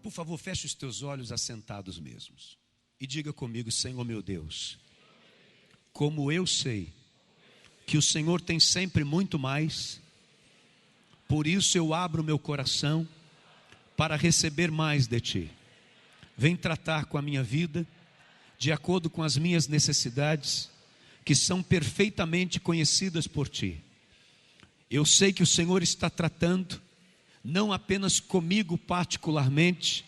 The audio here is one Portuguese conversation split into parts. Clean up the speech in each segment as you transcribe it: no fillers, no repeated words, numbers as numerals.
por favor, feche os teus olhos assentados mesmos. E diga comigo: Senhor meu Deus, como eu sei que o Senhor tem sempre muito mais, por isso eu abro meu coração para receber mais de Ti. Vem tratar com a minha vida, de acordo com as minhas necessidades, que são perfeitamente conhecidas por Ti. Eu sei que o Senhor está tratando, não apenas comigo particularmente,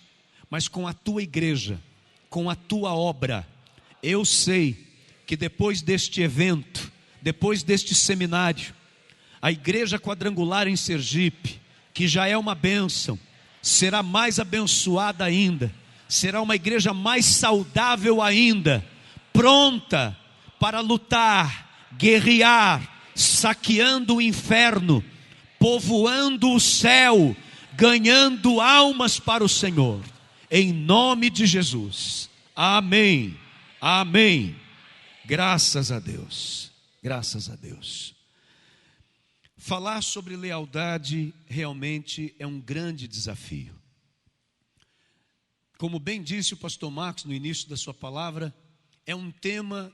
mas com a Tua igreja, com a Tua obra. Eu sei que depois deste evento, depois deste seminário, a igreja quadrangular em Sergipe, que já é uma bênção, será mais abençoada ainda, será uma igreja mais saudável ainda, pronta para lutar, guerrear, saqueando o inferno, povoando o céu, ganhando almas para o Senhor, em nome de Jesus. Amém, amém. Graças a Deus, graças a Deus. Falar sobre lealdade realmente é um grande desafio. Como bem disse o pastor Marcos no início da sua palavra, é um tema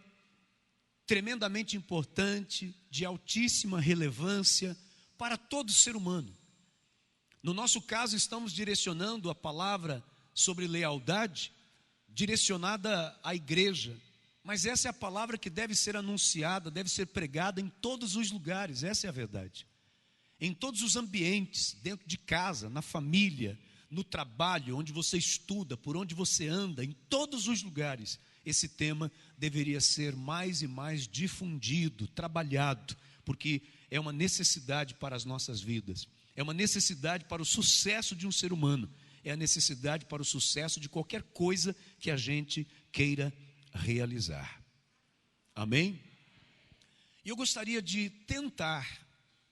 tremendamente importante, de altíssima relevância para todo ser humano. No nosso caso, estamos direcionando a palavra sobre lealdade, direcionada à igreja. Mas essa é a palavra que deve ser anunciada, deve ser pregada em todos os lugares, essa é a verdade. Em todos os ambientes, dentro de casa, na família, no trabalho, onde você estuda, por onde você anda, em todos os lugares, esse tema deveria ser mais e mais difundido, trabalhado, porque é uma necessidade para as nossas vidas, é uma necessidade para o sucesso de um ser humano, é a necessidade para o sucesso de qualquer coisa que a gente queira realizar. Amém? E eu gostaria de tentar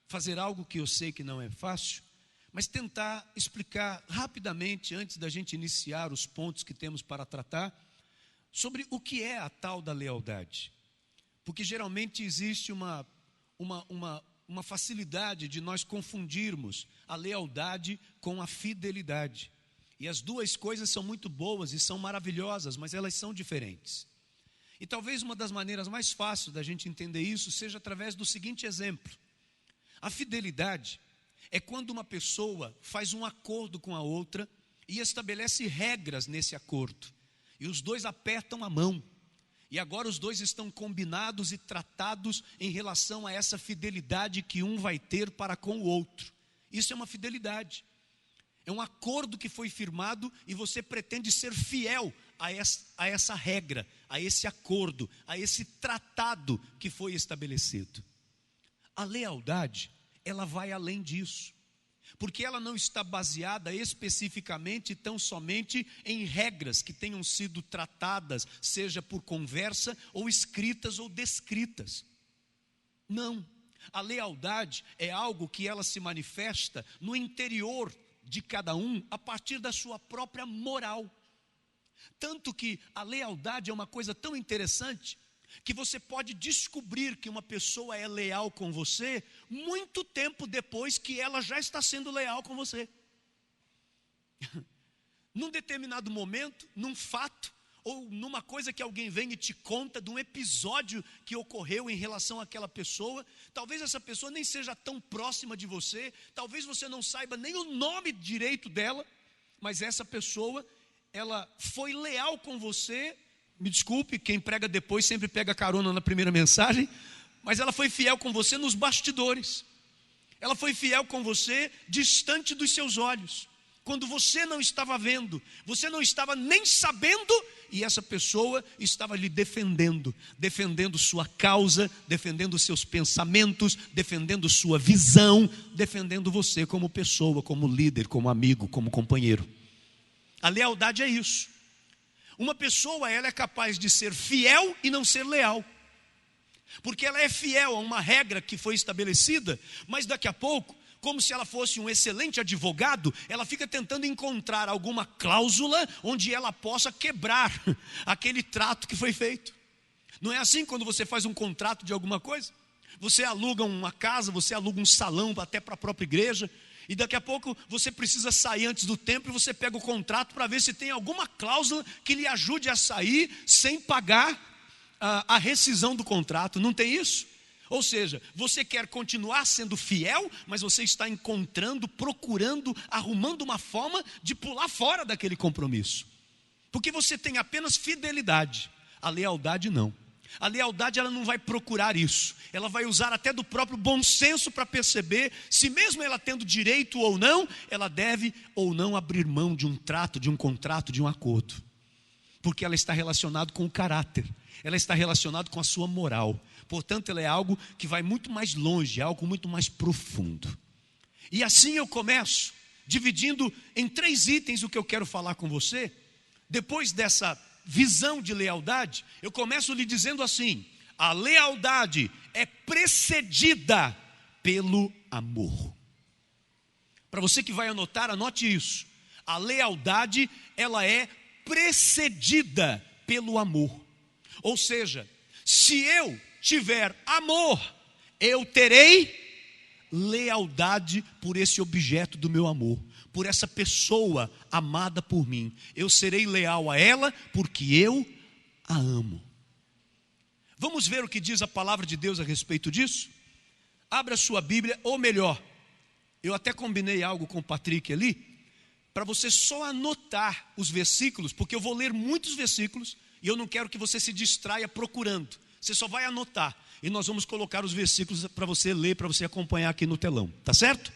fazer algo que eu sei que não é fácil, mas tentar explicar rapidamente, antes da gente iniciar os pontos que temos para tratar, sobre o que é a tal da lealdade. Porque geralmente existe uma facilidade de nós confundirmos a lealdade com a fidelidade. E as duas coisas são muito boas e são maravilhosas, mas elas são diferentes. E talvez uma das maneiras mais fáceis da gente entender isso seja através do seguinte exemplo. A fidelidade é quando uma pessoa faz um acordo com a outra e estabelece regras nesse acordo. E os dois apertam a mão. E agora os dois estão combinados e tratados em relação a essa fidelidade que um vai ter para com o outro. Isso é uma fidelidade. É um acordo que foi firmado e você pretende ser fiel a essa regra, a esse acordo, a esse tratado que foi estabelecido. A lealdade, ela vai além disso, porque ela não está baseada especificamente tão somente em regras que tenham sido tratadas, seja por conversa ou escritas ou descritas. Não, a lealdade é algo que ela se manifesta no interior de cada um a partir da sua própria moral. Tanto que a lealdade é uma coisa tão interessante que você pode descobrir que uma pessoa é leal com você muito tempo depois que ela já está sendo leal com você. Num determinado momento, num fato, ou numa coisa que alguém vem e te conta de um episódio que ocorreu em relação àquela pessoa, talvez essa pessoa nem seja tão próxima de você, talvez você não saiba nem o nome direito dela, mas essa pessoa, ela foi leal com você. Me desculpe, quem prega depois sempre pega carona na primeira mensagem, mas ela foi fiel com você nos bastidores, ela foi fiel com você distante dos seus olhos, quando você não estava vendo, você não estava nem sabendo, e essa pessoa estava lhe defendendo sua causa, defendendo seus pensamentos, defendendo sua visão, defendendo você como pessoa, como líder, como amigo, como companheiro. A lealdade é isso. Uma pessoa, ela é capaz de ser fiel e não ser leal, porque ela é fiel a uma regra que foi estabelecida, mas daqui a pouco, como se ela fosse um excelente advogado, ela fica tentando encontrar alguma cláusula onde ela possa quebrar aquele trato que foi feito. Não é assim quando você faz um contrato de alguma coisa? Você aluga uma casa, você aluga um salão até para a própria igreja, E daqui a pouco você precisa sair antes do tempo e você pega o contrato para ver se tem alguma cláusula que lhe ajude a sair sem pagar a rescisão do contrato. Não tem isso? Ou seja, você quer continuar sendo fiel, mas você está encontrando, procurando, arrumando uma forma de pular fora daquele compromisso. Porque você tem apenas fidelidade, a lealdade não. A lealdade ela não vai procurar isso, ela vai usar até do próprio bom senso para perceber se mesmo ela tendo direito ou não, ela deve ou não abrir mão de um trato, de um contrato, de um acordo. Porque ela está relacionada com o caráter, ela está relacionada com a sua moral. Portanto, ela é algo que vai muito mais longe, é algo muito mais profundo. E assim eu começo, dividindo em 3 itens o que eu quero falar com você. Depois dessa visão de lealdade, eu começo lhe dizendo assim: a lealdade é precedida pelo amor. Para você que vai anotar, anote isso. A lealdade, ela é precedida pelo amor. Ou seja, se eu tiver amor, eu terei lealdade por esse objeto do meu amor, por essa pessoa amada por mim. Eu serei leal a ela porque eu a amo. Vamos ver o que diz a palavra de Deus a respeito disso? Abra a sua Bíblia, ou melhor, eu até combinei algo com o Patrick ali, para você só anotar os versículos, porque eu vou ler muitos versículos e eu não quero que você se distraia procurando. Você só vai anotar e nós vamos colocar os versículos para você ler, para você acompanhar aqui no telão, tá certo?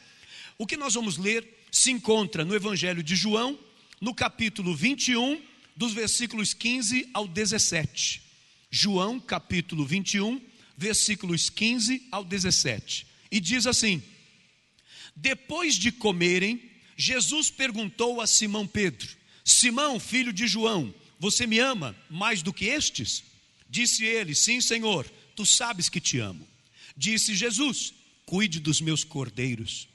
O que nós vamos ler se encontra no Evangelho de João, no capítulo 21, dos versículos 15 ao 17. João, capítulo 21, versículos 15 ao 17. E diz assim: depois de comerem, Jesus perguntou a Simão Pedro: Simão, filho de João, você me ama mais do que estes? Disse ele: sim, Senhor, tu sabes que te amo. Disse Jesus: cuide dos meus cordeiros.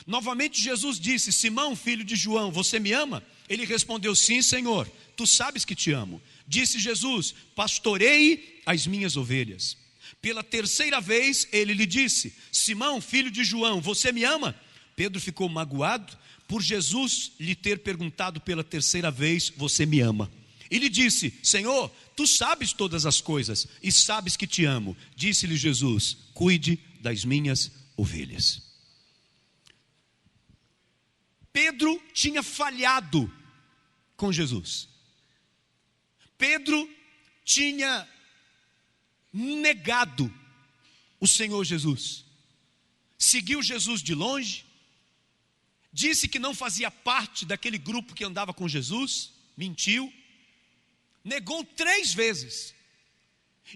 Novamente Jesus disse: Simão, filho de João, você me ama? Ele respondeu: sim, Senhor, tu sabes que te amo. Disse Jesus: pastorei as minhas ovelhas. Pela 3ª vez ele lhe disse: Simão, filho de João, você me ama? Pedro ficou magoado por Jesus lhe ter perguntado pela 3ª vez: você me ama? Ele disse: Senhor, tu sabes todas as coisas e sabes que te amo. Disse-lhe Jesus: cuide das minhas ovelhas. Pedro tinha falhado com Jesus. Pedro tinha negado o Senhor Jesus. Seguiu Jesus de longe. Disse que não fazia parte daquele grupo que andava com Jesus. Mentiu. Negou 3 vezes.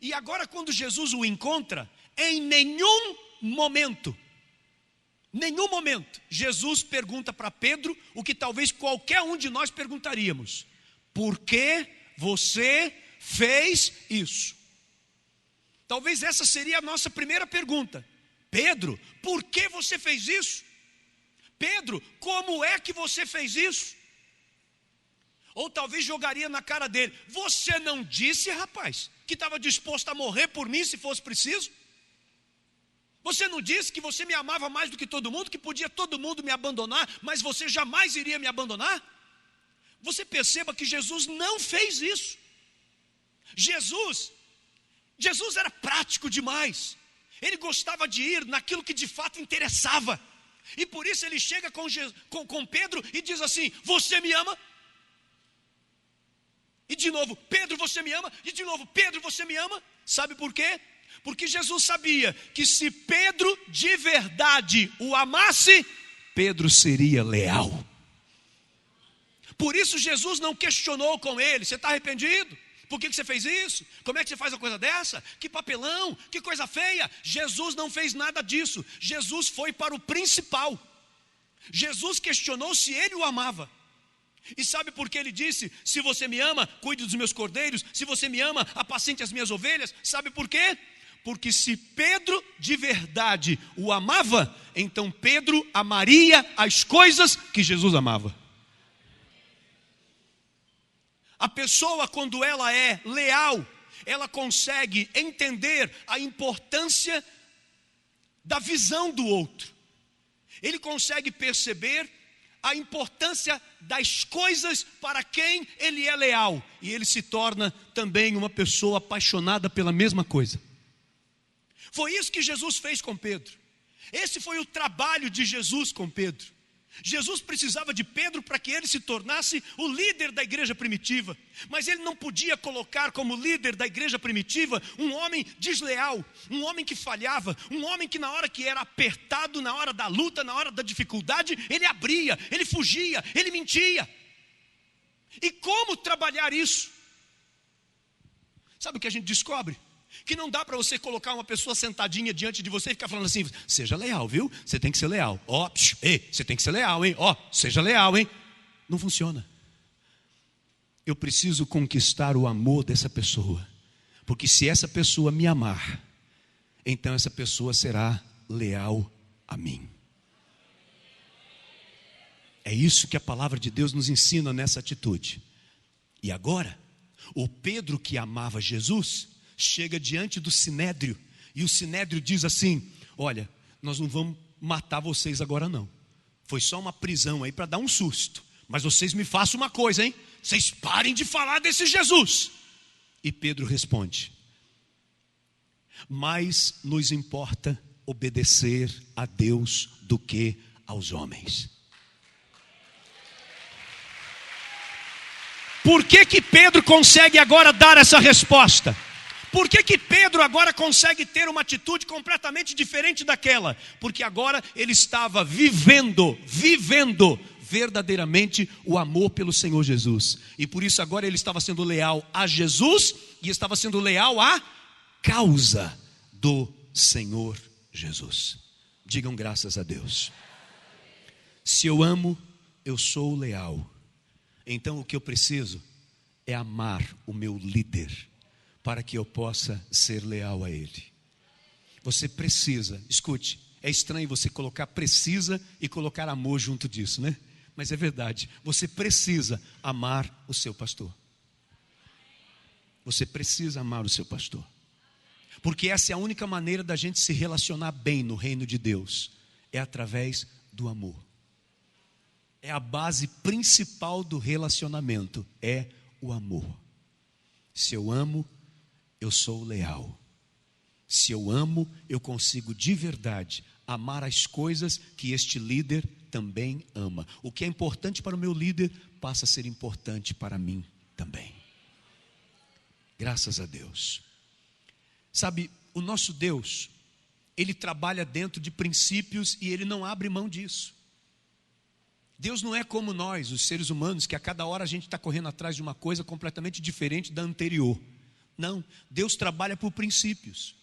E agora quando Jesus o encontra, em nenhum momento, Jesus pergunta para Pedro o que talvez qualquer um de nós perguntaríamos: por que você fez isso? Talvez essa seria a nossa primeira pergunta. Pedro, por que você fez isso? Pedro, como é que você fez isso? Ou talvez jogaria na cara dele: você não disse, rapaz, que estava disposto a morrer por mim se fosse preciso? Você não disse que você me amava mais do que todo mundo, que podia todo mundo me abandonar, mas você jamais iria me abandonar? Você perceba que Jesus não fez isso. Jesus era prático demais. Ele gostava de ir naquilo que de fato interessava. E por isso ele chega com Pedro e diz assim: você me ama? E de novo: Pedro, você me ama? E de novo: Pedro, você me ama? Sabe por quê? Porque Jesus sabia que se Pedro de verdade o amasse, Pedro seria leal. Por isso Jesus não questionou com ele: você está arrependido? Por que você fez isso? Como é que você faz uma coisa dessa? Que papelão, que coisa feia. Jesus não fez nada disso. Jesus foi para o principal. Jesus questionou se ele o amava. E sabe por que ele disse: se você me ama, cuide dos meus cordeiros. Se você me ama, apacente as minhas ovelhas. Sabe por quê? Porque se Pedro de verdade o amava, então Pedro amaria as coisas que Jesus amava. A pessoa, quando ela é leal, ela consegue entender a importância da visão do outro. Ele consegue perceber a importância das coisas para quem ele é leal. E ele se torna também uma pessoa apaixonada pela mesma coisa. Foi isso que Jesus fez com Pedro. Esse foi o trabalho de Jesus com Pedro. Jesus precisava de Pedro para que ele se tornasse o líder da igreja primitiva. Mas ele não podia colocar como líder da igreja primitiva um homem desleal, um homem que falhava, um homem que na hora que era apertado, na hora da luta, na hora da dificuldade, ele abria, ele fugia, ele mentia. E como trabalhar isso? Sabe o que a gente descobre? Que não dá para você colocar uma pessoa sentadinha diante de você e ficar falando assim: seja leal, viu? Você tem que ser leal. Ó, você tem que ser leal, hein? Ó, seja leal, hein? Não funciona. Eu preciso conquistar o amor dessa pessoa. Porque se essa pessoa me amar, então essa pessoa será leal a mim. É isso que a palavra de Deus nos ensina nessa atitude. E agora, o Pedro que amava Jesus chega diante do Sinédrio, e o Sinédrio diz assim: olha, nós não vamos matar vocês agora não, foi só uma prisão aí para dar um susto, mas vocês me façam uma coisa, hein? Vocês parem de falar desse Jesus. E Pedro responde: mais nos importa obedecer a Deus do que aos homens. Por que Pedro consegue agora dar essa resposta? Por que Pedro agora consegue ter uma atitude completamente diferente daquela? Porque agora ele estava vivendo verdadeiramente o amor pelo Senhor Jesus. E por isso agora ele estava sendo leal a Jesus e estava sendo leal à causa do Senhor Jesus. Digam graças a Deus. Se eu amo, eu sou leal. Então o que eu preciso é amar o meu líder, para que eu possa ser leal a ele. Você precisa, escute, é estranho você colocar precisa e colocar amor junto disso, né? Mas é verdade, você precisa amar o seu pastor. Você precisa amar o seu pastor. Porque essa é a única maneira da gente se relacionar bem no reino de Deus, é através do amor. É a base principal do relacionamento, é o amor. Se eu amo, eu sou leal. Se eu amo, eu consigo de verdade amar as coisas que este líder também ama. O que é importante para o meu líder passa a ser importante para mim também. Graças a Deus. Sabe, o nosso Deus, Ele trabalha dentro de princípios e Ele não abre mão disso. Deus não é como nós, os seres humanos, que a cada hora a gente está correndo atrás de uma coisa completamente diferente da anterior. Não, Deus trabalha por princípios,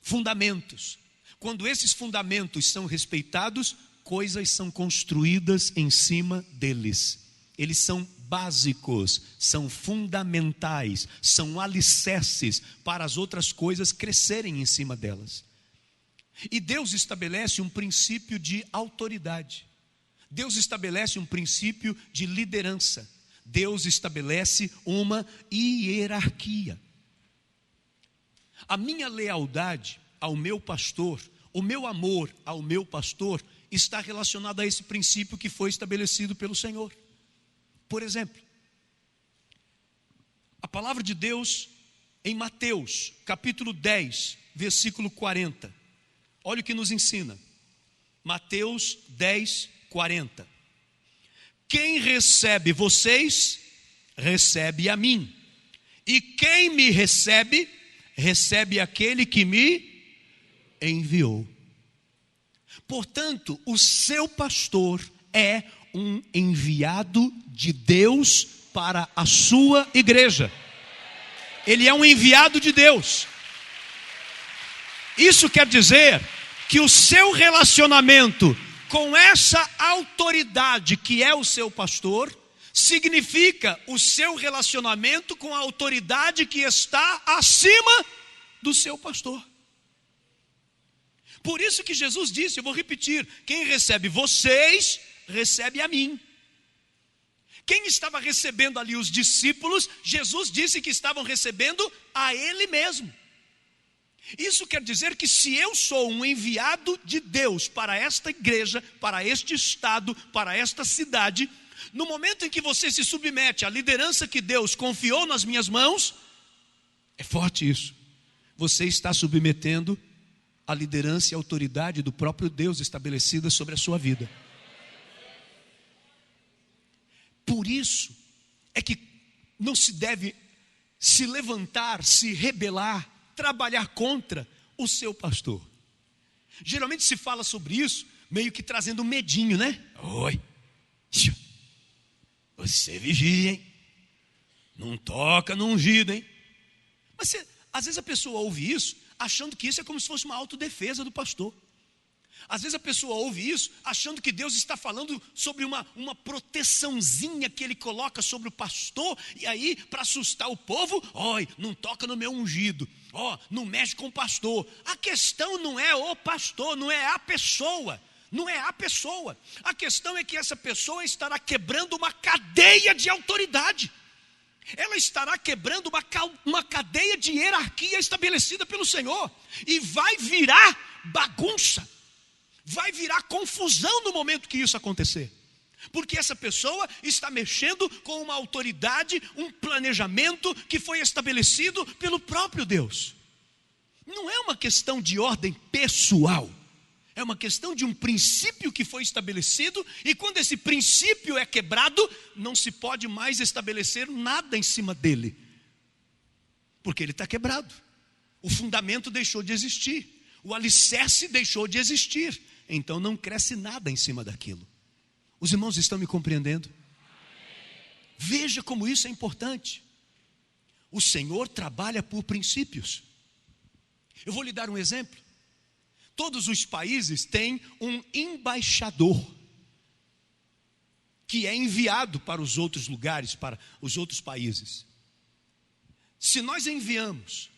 fundamentos. Quando esses fundamentos são respeitados, coisas são construídas em cima deles. Eles são básicos, são fundamentais, são alicerces para as outras coisas crescerem em cima delas. E Deus estabelece um princípio de autoridade. Deus estabelece um princípio de liderança. Deus estabelece uma hierarquia. A minha lealdade ao meu pastor, o meu amor ao meu pastor, está relacionado a esse princípio que foi estabelecido pelo Senhor. Por exemplo, a palavra de Deus em Mateus, capítulo 10, versículo 40. Olha o que nos ensina. Mateus 10, 40. Quem recebe vocês, recebe a mim. E quem me recebe, recebe aquele que me enviou. Portanto, o seu pastor é um enviado de Deus para a sua igreja. Ele é um enviado de Deus. Isso quer dizer que o seu relacionamento com essa autoridade que é o seu pastor, significa o seu relacionamento com a autoridade que está acima do seu pastor. Por isso que Jesus disse, eu vou repetir, quem recebe vocês, recebe a mim. Quem estava recebendo ali os discípulos, Jesus disse que estavam recebendo a Ele mesmo. Isso quer dizer que se eu sou um enviado de Deus para esta igreja, para este estado, para esta cidade, no momento em que você se submete à liderança que Deus confiou nas minhas mãos, é forte isso, você está submetendo a liderança e a autoridade do próprio Deus estabelecida sobre a sua vida. Por isso é que não se deve se levantar, se rebelar, trabalhar contra o seu pastor. Geralmente se fala sobre isso meio que trazendo um medinho, né? Oi, você vigia, hein? Não toca no ungido, hein? Mas às vezes a pessoa ouve isso achando que isso é como se fosse uma autodefesa do pastor. Às vezes a pessoa ouve isso achando que Deus está falando sobre uma proteçãozinha que Ele coloca sobre o pastor, e aí para assustar o povo, oi, não toca no meu ungido, não mexe com o pastor. A questão não é o pastor, não é a pessoa, não é a pessoa. A questão é que essa pessoa estará quebrando uma cadeia de autoridade. Ela estará quebrando uma cadeia de hierarquia estabelecida pelo Senhor, e vai virar bagunça, vai virar confusão no momento que isso acontecer, porque essa pessoa está mexendo com uma autoridade, um planejamento que foi estabelecido pelo próprio Deus. Não é uma questão de ordem pessoal, é uma questão de um princípio que foi estabelecido, e quando esse princípio é quebrado, não se pode mais estabelecer nada em cima dele, porque ele está quebrado. O fundamento deixou de existir, o alicerce deixou de existir, então não cresce nada em cima daquilo. Os irmãos estão me compreendendo? Veja como isso é importante. O Senhor trabalha por princípios. Eu vou lhe dar um exemplo. Todos os países têm um embaixador que é enviado para os outros lugares, para os outros países. Se nós enviamos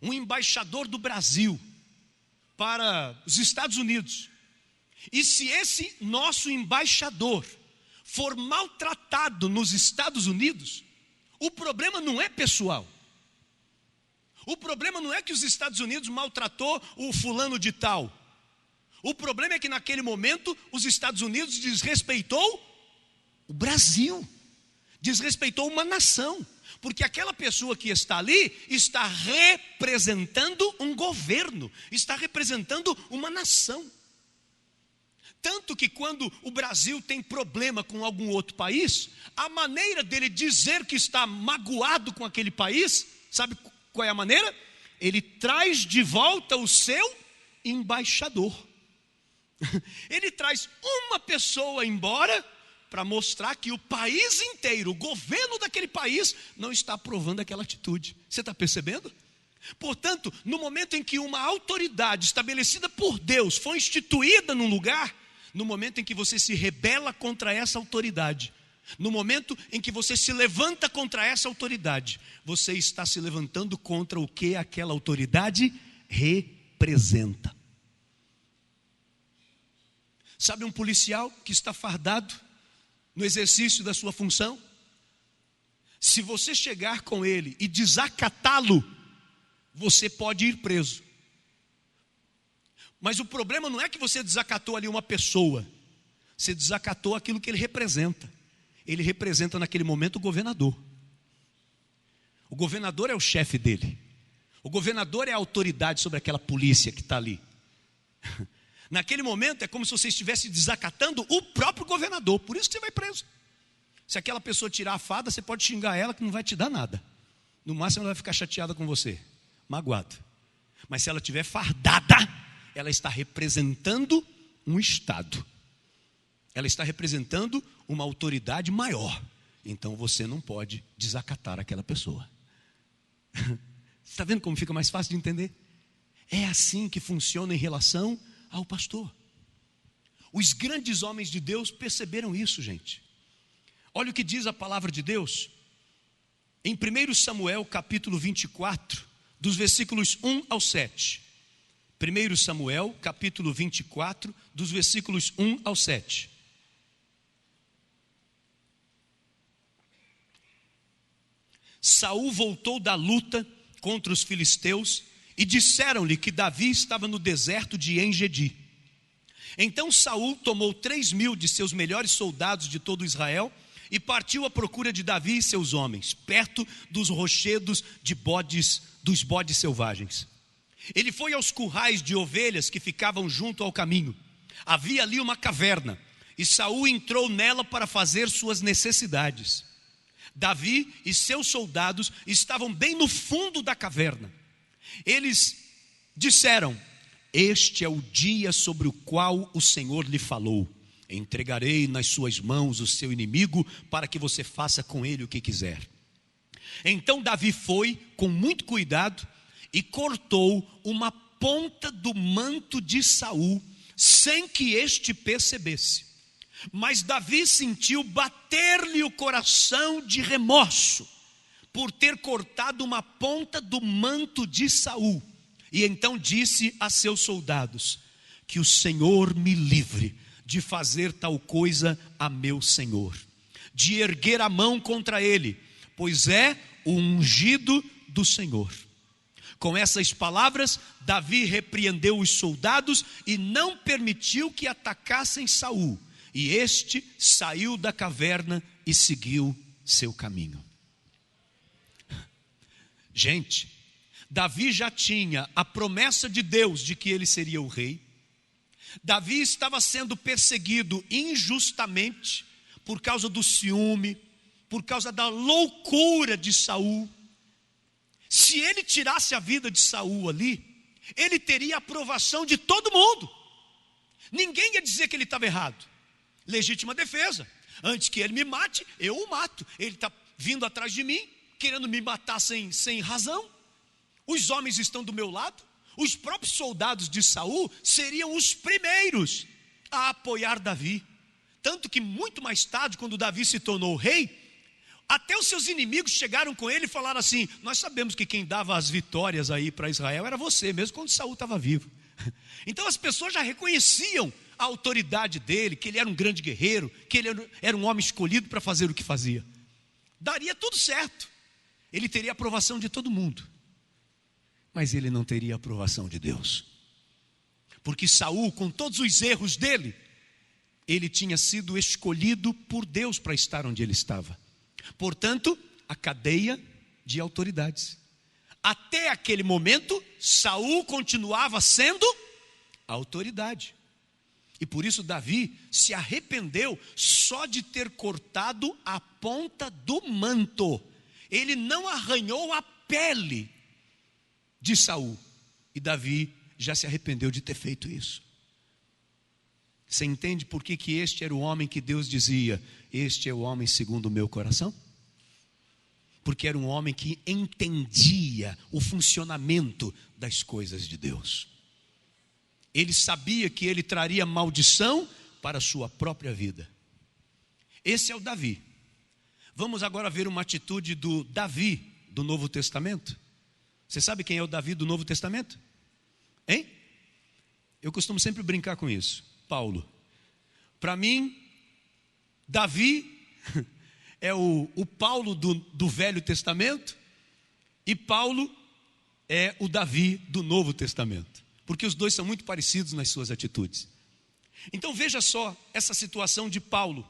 um embaixador do Brasil para os Estados Unidos, e se esse nosso embaixador for maltratado nos Estados Unidos, o problema não é pessoal. O problema não é que os Estados Unidos maltratou o fulano de tal. O problema é que naquele momento os Estados Unidos desrespeitou o Brasil, desrespeitou uma nação, porque aquela pessoa que está ali está representando um governo, está representando uma nação. Tanto que quando o Brasil tem problema com algum outro país, a maneira dele dizer que está magoado com aquele país, sabe qual é a maneira? Ele traz de volta o seu embaixador. Ele traz uma pessoa embora para mostrar que o país inteiro, o governo daquele país, não está aprovando aquela atitude. Você está percebendo? Portanto, no momento em que uma autoridade estabelecida por Deus foi instituída num lugar, no momento em que você se rebela contra essa autoridade, no momento em que você se levanta contra essa autoridade, você está se levantando contra o que aquela autoridade representa. Sabe um policial que está fardado no exercício da sua função? Se você chegar com ele e desacatá-lo, você pode ir preso. Mas o problema não é que você desacatou ali uma pessoa, você desacatou aquilo que ele representa. Ele representa naquele momento o governador. O governador é o chefe dele. O governador é a autoridade sobre aquela polícia que está ali. Naquele momento é como se você estivesse desacatando o próprio governador. Por isso que você vai preso. Se aquela pessoa tirar a farda, você pode xingar ela que não vai te dar nada. No máximo ela vai ficar chateada com você, magoada. Mas se ela estiver fardada, ela está representando um estado. Ela está representando uma autoridade maior. Então você não pode desacatar aquela pessoa. Está vendo como fica mais fácil de entender? É assim que funciona em relação ao pastor. Os grandes homens de Deus perceberam isso, gente. Olha o que diz a palavra de Deus em 1 Samuel capítulo 24, dos versículos 1 ao 7. 1 Samuel capítulo 24, dos versículos 1 ao 7. Saul voltou da luta contra os filisteus e disseram-lhe que Davi estava no deserto de En-Gedi. Então Saul tomou 3.000 de seus melhores soldados de todo Israel e partiu à procura de Davi e seus homens, perto dos rochedos dos bodes selvagens. Ele foi aos currais de ovelhas que ficavam junto ao caminho. Havia ali uma caverna, e Saul entrou nela para fazer suas necessidades. Davi e seus soldados estavam bem no fundo da caverna. Eles disseram: este é o dia sobre o qual o Senhor lhe falou. Entregarei nas suas mãos o seu inimigo, para que você faça com ele o que quiser. Então Davi foi com muito cuidado e cortou uma ponta do manto de Saul, sem que este percebesse. Mas Davi sentiu bater-lhe o coração de remorso por ter cortado uma ponta do manto de Saul. E então disse a seus soldados: que o Senhor me livre de fazer tal coisa a meu senhor, de erguer a mão contra ele, pois é o ungido do Senhor. Com essas palavras, Davi repreendeu os soldados e não permitiu que atacassem Saul. E este saiu da caverna e seguiu seu caminho. Gente, Davi já tinha a promessa de Deus de que ele seria o rei. Davi estava sendo perseguido injustamente por causa do ciúme, por causa da loucura de Saul. Se ele tirasse a vida de Saul ali, ele teria a aprovação de todo mundo. Ninguém ia dizer que ele estava errado. Legítima defesa. Antes que ele me mate, eu o mato. Ele está vindo atrás de mim, querendo me matar sem razão. Os homens estão do meu lado. Os próprios soldados de Saul seriam os primeiros a apoiar Davi. Tanto que muito mais tarde, quando Davi se tornou rei, até os seus inimigos chegaram com ele e falaram assim: nós sabemos que quem dava as vitórias aí para Israel era você, mesmo quando Saul estava vivo. Então as pessoas já reconheciam a autoridade dele, que ele era um grande guerreiro, que ele era um homem escolhido para fazer o que fazia. Daria tudo certo. Ele teria a aprovação de todo mundo. Mas ele não teria a aprovação de Deus. Porque Saul, com todos os erros dele, ele tinha sido escolhido por Deus para estar onde ele estava. Portanto, a cadeia de autoridades. Até aquele momento, Saul continuava sendo a autoridade. E por isso Davi se arrependeu só de ter cortado a ponta do manto. Ele não arranhou a pele de Saul. E Davi já se arrependeu de ter feito isso. Você entende por que este era o homem que Deus dizia: este é o homem segundo o meu coração? Porque era um homem que entendia o funcionamento das coisas de Deus. Ele sabia que ele traria maldição para a sua própria vida. Esse é o Davi. Vamos agora ver uma atitude do Davi do Novo Testamento. Você sabe quem é o Davi do Novo Testamento? Hein? Eu costumo sempre brincar com isso. Paulo. Para mim, Davi é o Paulo do Velho Testamento, e Paulo é o Davi do Novo Testamento, porque os dois são muito parecidos nas suas atitudes. Então veja só essa situação de Paulo.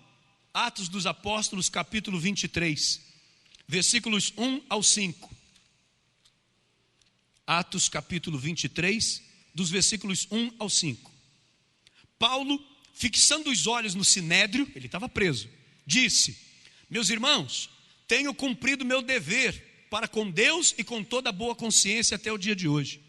Atos dos Apóstolos, capítulo 23, versículos 1 ao 5. Atos capítulo 23, dos versículos 1 ao 5. Paulo, fixando os olhos no sinédrio, ele estava preso, disse: meus irmãos, tenho cumprido meu dever para com Deus e com toda boa consciência até o dia de hoje.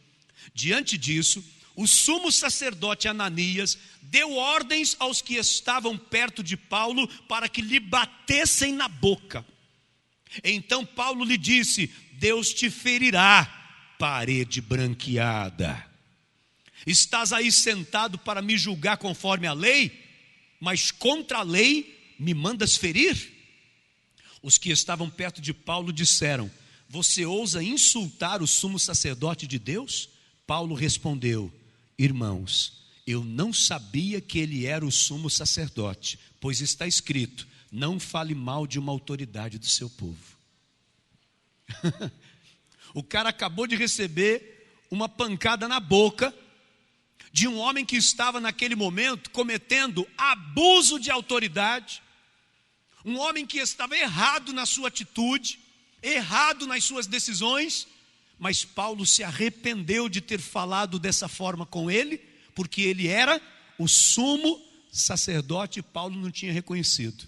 Diante disso, o sumo sacerdote Ananias deu ordens aos que estavam perto de Paulo para que lhe batessem na boca. Então Paulo lhe disse: Deus te ferirá, parede branqueada. Estás aí sentado para me julgar conforme a lei, mas contra a lei me mandas ferir? Os que estavam perto de Paulo disseram: você ousa insultar o sumo sacerdote de Deus? Paulo respondeu: irmãos, eu não sabia que ele era o sumo sacerdote, pois está escrito: não fale mal de uma autoridade do seu povo. O cara acabou de receber uma pancada na boca de um homem que estava naquele momento cometendo abuso de autoridade, um homem que estava errado na sua atitude, errado nas suas decisões, mas Paulo se arrependeu de ter falado dessa forma com ele, porque ele era o sumo sacerdote e Paulo não tinha reconhecido.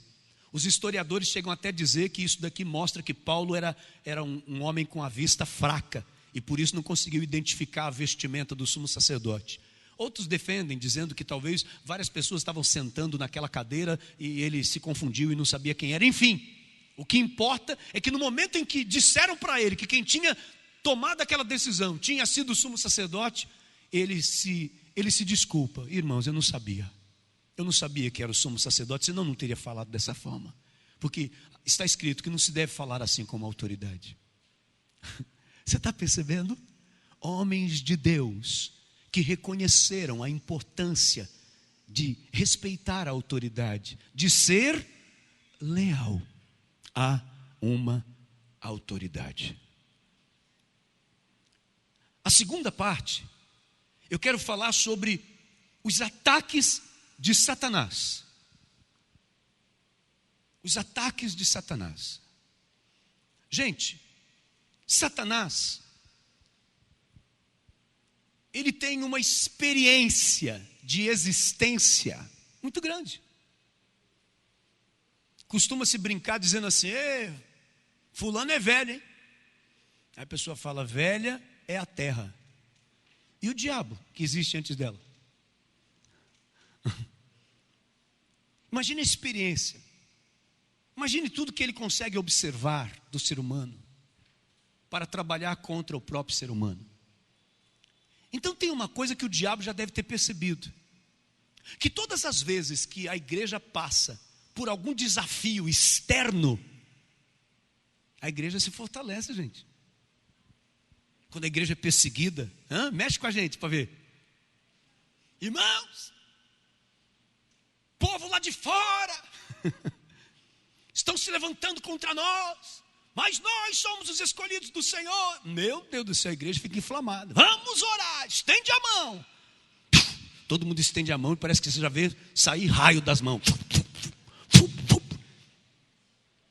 Os historiadores chegam até a dizer que isso daqui mostra que Paulo era um homem com a vista fraca e por isso não conseguiu identificar a vestimenta do sumo sacerdote. Outros defendem, dizendo que talvez várias pessoas estavam sentando naquela cadeira e ele se confundiu e não sabia quem era. Enfim, o que importa é que no momento em que disseram para ele que quem tinha tomado aquela decisão tinha sido o sumo sacerdote, ele se desculpa. Irmãos, eu não sabia que era o sumo sacerdote, senão não teria falado dessa forma. Porque está escrito que não se deve falar assim como autoridade. Você está percebendo? Homens de Deus que reconheceram a importância de respeitar a autoridade, de ser leal a uma autoridade. A segunda parte, eu quero falar sobre os ataques de Satanás. Os ataques de Satanás. Gente, Satanás, ele tem uma experiência de existência muito grande. Costuma-se brincar dizendo assim: fulano é velho, hein? Aí a pessoa fala: velha é a terra. E o diabo que existe antes dela? Imagine a experiência. Imagine tudo que ele consegue observar do ser humano para trabalhar contra o próprio ser humano. Então tem uma coisa que o diabo já deve ter percebido: que todas as vezes que a igreja passa por algum desafio externo, a igreja se fortalece, gente. Quando a igreja é perseguida, mexe com a gente para ver. Irmãos, povo lá de fora estão se levantando contra nós, mas nós somos os escolhidos do Senhor. Meu Deus do céu, a igreja fica inflamada. Vamos orar, estende a mão. Todo mundo estende a mão e parece que você já vê sair raio das mãos,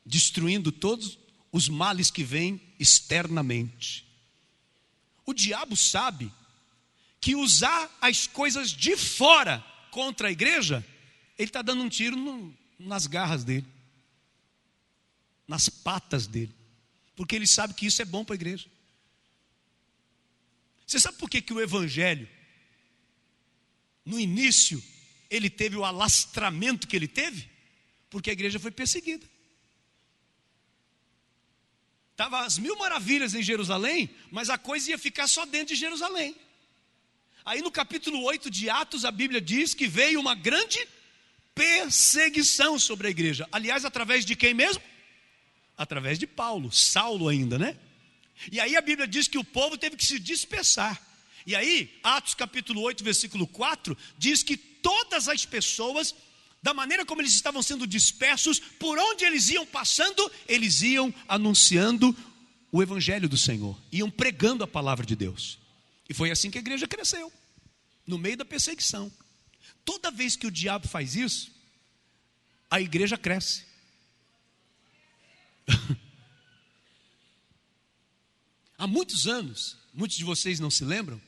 destruindo todos os males que vêm externamente. O diabo sabe que usar as coisas de fora contra a igreja, ele está dando um tiro nas garras dele, nas patas dele, porque ele sabe que isso é bom para a igreja. Você sabe por que o evangelho, no início, ele teve o alastramento que ele teve? Porque a igreja foi perseguida. Estava as 1000 maravilhas em Jerusalém, mas a coisa ia ficar só dentro de Jerusalém. Aí no capítulo 8 de Atos, a Bíblia diz que veio uma grande perseguição sobre a igreja. Aliás, através de quem mesmo? Através de Paulo, Saulo ainda, né? E aí a Bíblia diz que o povo teve que se dispersar. E aí, Atos capítulo 8, versículo 4, diz que todas as pessoas, da maneira como eles estavam sendo dispersos, por onde eles iam passando, eles iam anunciando o evangelho do Senhor, iam pregando a palavra de Deus. E foi assim que a igreja cresceu, no meio da perseguição. Toda vez que o diabo faz isso, a igreja cresce. Há muitos anos, muitos de vocês não se lembram,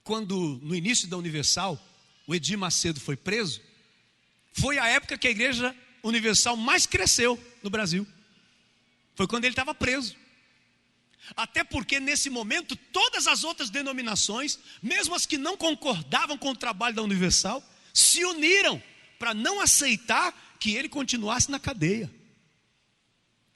quando no início da Universal, o Edir Macedo foi preso, foi a época que a Igreja Universal mais cresceu no Brasil. Foi quando ele estava preso. Até porque nesse momento todas as outras denominações, mesmo as que não concordavam com o trabalho da Universal, se uniram para não aceitar que ele continuasse na cadeia.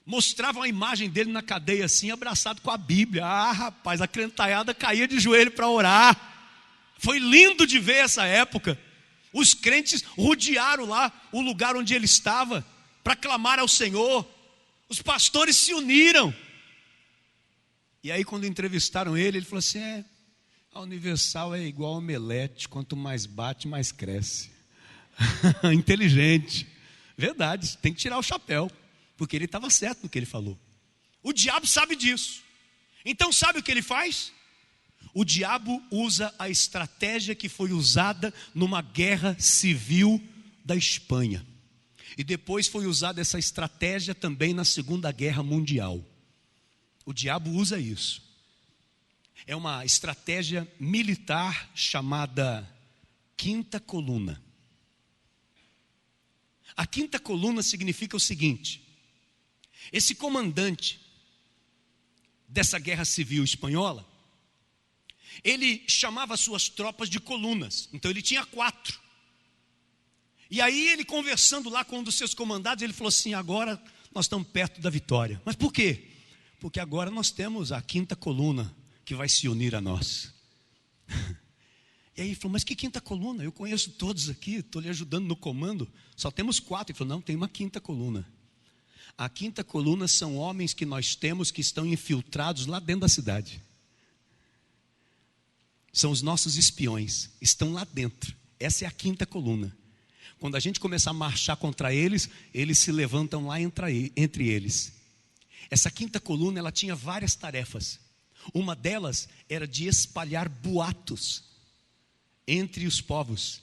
Mostravam a imagem dele na cadeia assim, abraçado com a Bíblia. Ah, rapaz, a crentaiada caía de joelho para orar. Foi lindo de ver essa época. Os crentes rodearam lá o lugar onde ele estava para clamar ao Senhor. Os pastores se uniram. E aí quando entrevistaram ele falou assim: a Universal é igual ao omelete, quanto mais bate, mais cresce. Inteligente. Verdade, tem que tirar o chapéu, porque ele estava certo no que ele falou. O diabo sabe disso. Então sabe o que ele faz? o diabo usa a estratégia que foi usada numa guerra civil da Espanha. E depois foi usada essa estratégia também na Segunda Guerra Mundial. O diabo usa isso. É uma estratégia militar chamada quinta coluna. A quinta coluna significa o seguinte: esse comandante dessa guerra civil espanhola, ele chamava suas tropas de colunas. Então ele tinha 4. E aí ele, conversando lá com um dos seus comandados, ele falou assim: agora nós estamos perto da vitória. Mas por quê? Porque agora nós temos a quinta coluna que vai se unir a nós. E aí ele falou: mas que quinta coluna? Eu conheço todos aqui, estou lhe ajudando no comando. Só temos 4. Ele falou: não, tem uma quinta coluna. A quinta coluna são homens que nós temos que estão infiltrados lá dentro da cidade. São os nossos espiões, estão lá dentro. Essa é a quinta coluna. Quando a gente começar a marchar contra eles, eles se levantam lá entre eles. Essa quinta coluna, ela tinha várias tarefas. Uma delas era de espalhar boatos entre os povos,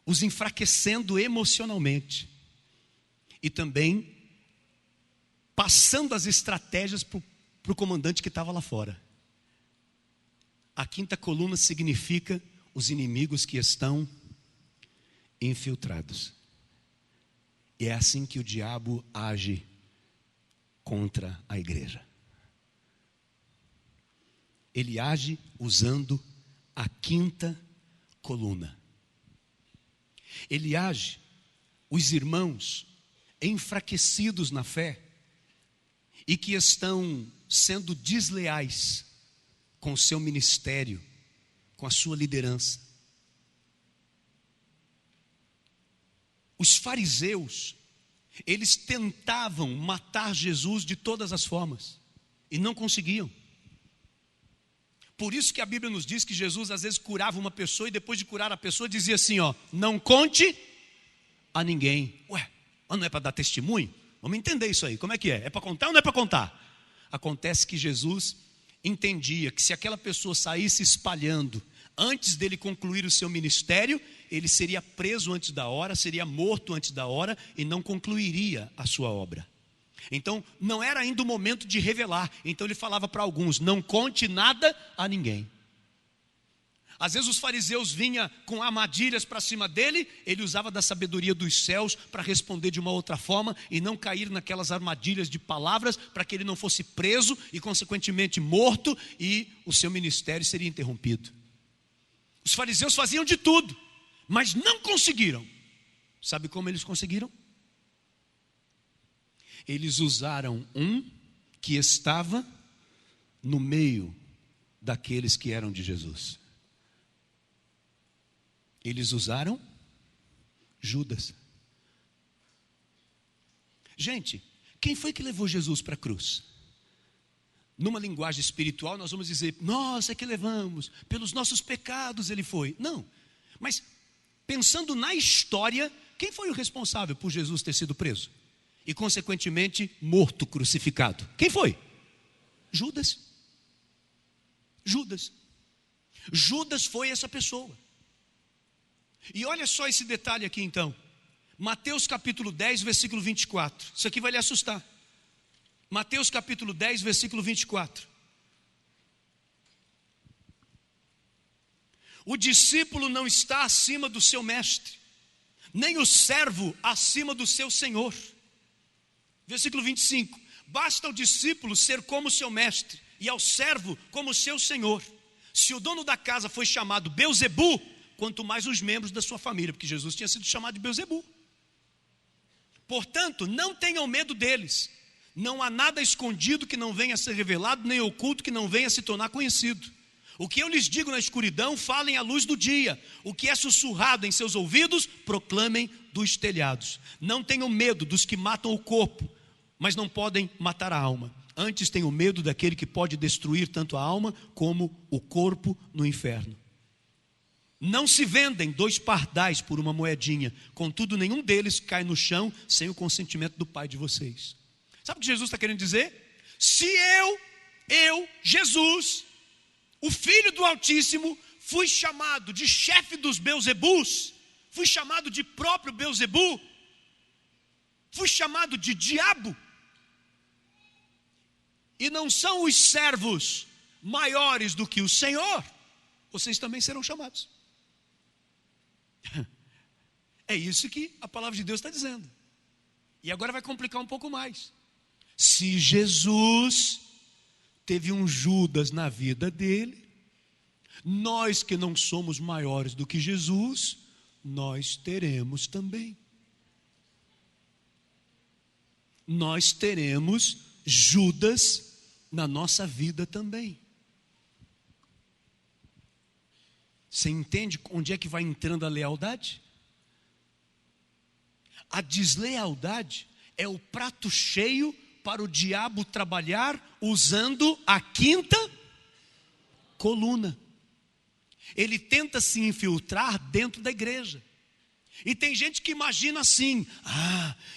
os enfraquecendo emocionalmente. E também passando as estratégias para o comandante que estava lá fora. A quinta coluna significa os inimigos que estão infiltrados. E é assim que o diabo age contra a igreja. Ele age usando a quinta coluna. Ele age, os irmãos enfraquecidos na fé e que estão sendo desleais com o seu ministério, com a sua liderança. Os fariseus, eles tentavam matar Jesus de todas as formas e não conseguiam. Por isso que a Bíblia nos diz que Jesus às vezes curava uma pessoa e depois de curar a pessoa dizia assim, não conte a ninguém. Ué, mas não é para dar testemunho? Vamos entender isso aí, como é que é? É para contar ou não é para contar? Acontece que Jesus entendia que se aquela pessoa saísse espalhando antes dele concluir o seu ministério, ele seria preso antes da hora, seria morto antes da hora e não concluiria a sua obra. Então, não era ainda o momento de revelar. Então ele falava para alguns, não conte nada a ninguém. Às vezes os fariseus vinham com armadilhas para cima dele, ele usava da sabedoria dos céus para responder de uma outra forma e não cair naquelas armadilhas de palavras para que ele não fosse preso e consequentemente morto e o seu ministério seria interrompido. Os fariseus faziam de tudo, mas não conseguiram. Sabe como eles conseguiram? Eles usaram um que estava no meio daqueles que eram de Jesus. Eles usaram Judas. Gente, quem foi que levou Jesus para a cruz? Numa linguagem espiritual nós vamos dizer, nós é que levamos, pelos nossos pecados ele foi. Não, mas pensando na história, quem foi o responsável por Jesus ter sido preso? E consequentemente morto, crucificado. Quem foi? Judas. Judas foi essa pessoa. E olha só esse detalhe aqui então. Mateus capítulo 10, versículo 24. Isso aqui vai lhe assustar. Mateus capítulo 10, versículo 24. O discípulo não está acima do seu mestre, nem o servo acima do seu senhor. Versículo 25. Basta ao discípulo ser como seu mestre e ao servo como seu senhor. Se o dono da casa foi chamado Belzebu, quanto mais os membros da sua família, porque Jesus tinha sido chamado de Belzebu. Portanto, não tenham medo deles. Não há nada escondido que não venha a ser revelado, nem oculto que não venha a se tornar conhecido. O que eu lhes digo na escuridão, falem à luz do dia. O que é sussurrado em seus ouvidos, proclamem dos telhados. Não tenham medo dos que matam o corpo, mas não podem matar a alma. Antes tenham medo daquele que pode destruir tanto a alma como o corpo no inferno. Não se vendem 2 pardais por uma moedinha, contudo nenhum deles cai no chão sem o consentimento do Pai de vocês. Sabe o que Jesus está querendo dizer? Se eu, Jesus, o filho do Altíssimo, fui chamado de chefe dos Beuzebus, fui chamado de próprio Beuzebu, fui chamado de diabo. E não são os servos maiores do que o Senhor, vocês também serão chamados. É isso que a palavra de Deus está dizendo. E agora vai complicar um pouco mais. Se Jesus teve um Judas na vida dele, nós que não somos maiores do que Jesus, nós teremos também. Nós teremos Judas na nossa vida também. Você entende onde é que vai entrando a lealdade? A deslealdade é o prato cheio para o diabo trabalhar usando a quinta coluna. Ele tenta se infiltrar dentro da igreja. E tem gente que imagina assim: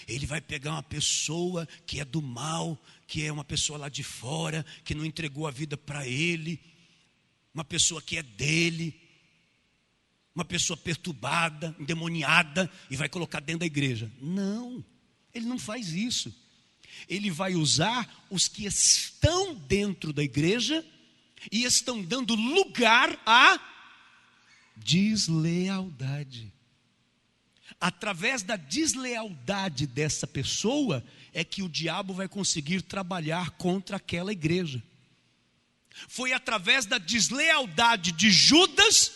ele vai pegar uma pessoa que é do mal, que é uma pessoa lá de fora, que não entregou a vida para ele, uma pessoa que é dele, uma pessoa perturbada, endemoniada, e vai colocar dentro da igreja. Não, ele não faz isso. Ele vai usar os que estão dentro da igreja e estão dando lugar à deslealdade. Através da deslealdade dessa pessoa é que o diabo vai conseguir trabalhar contra aquela igreja. Foi através da deslealdade de Judas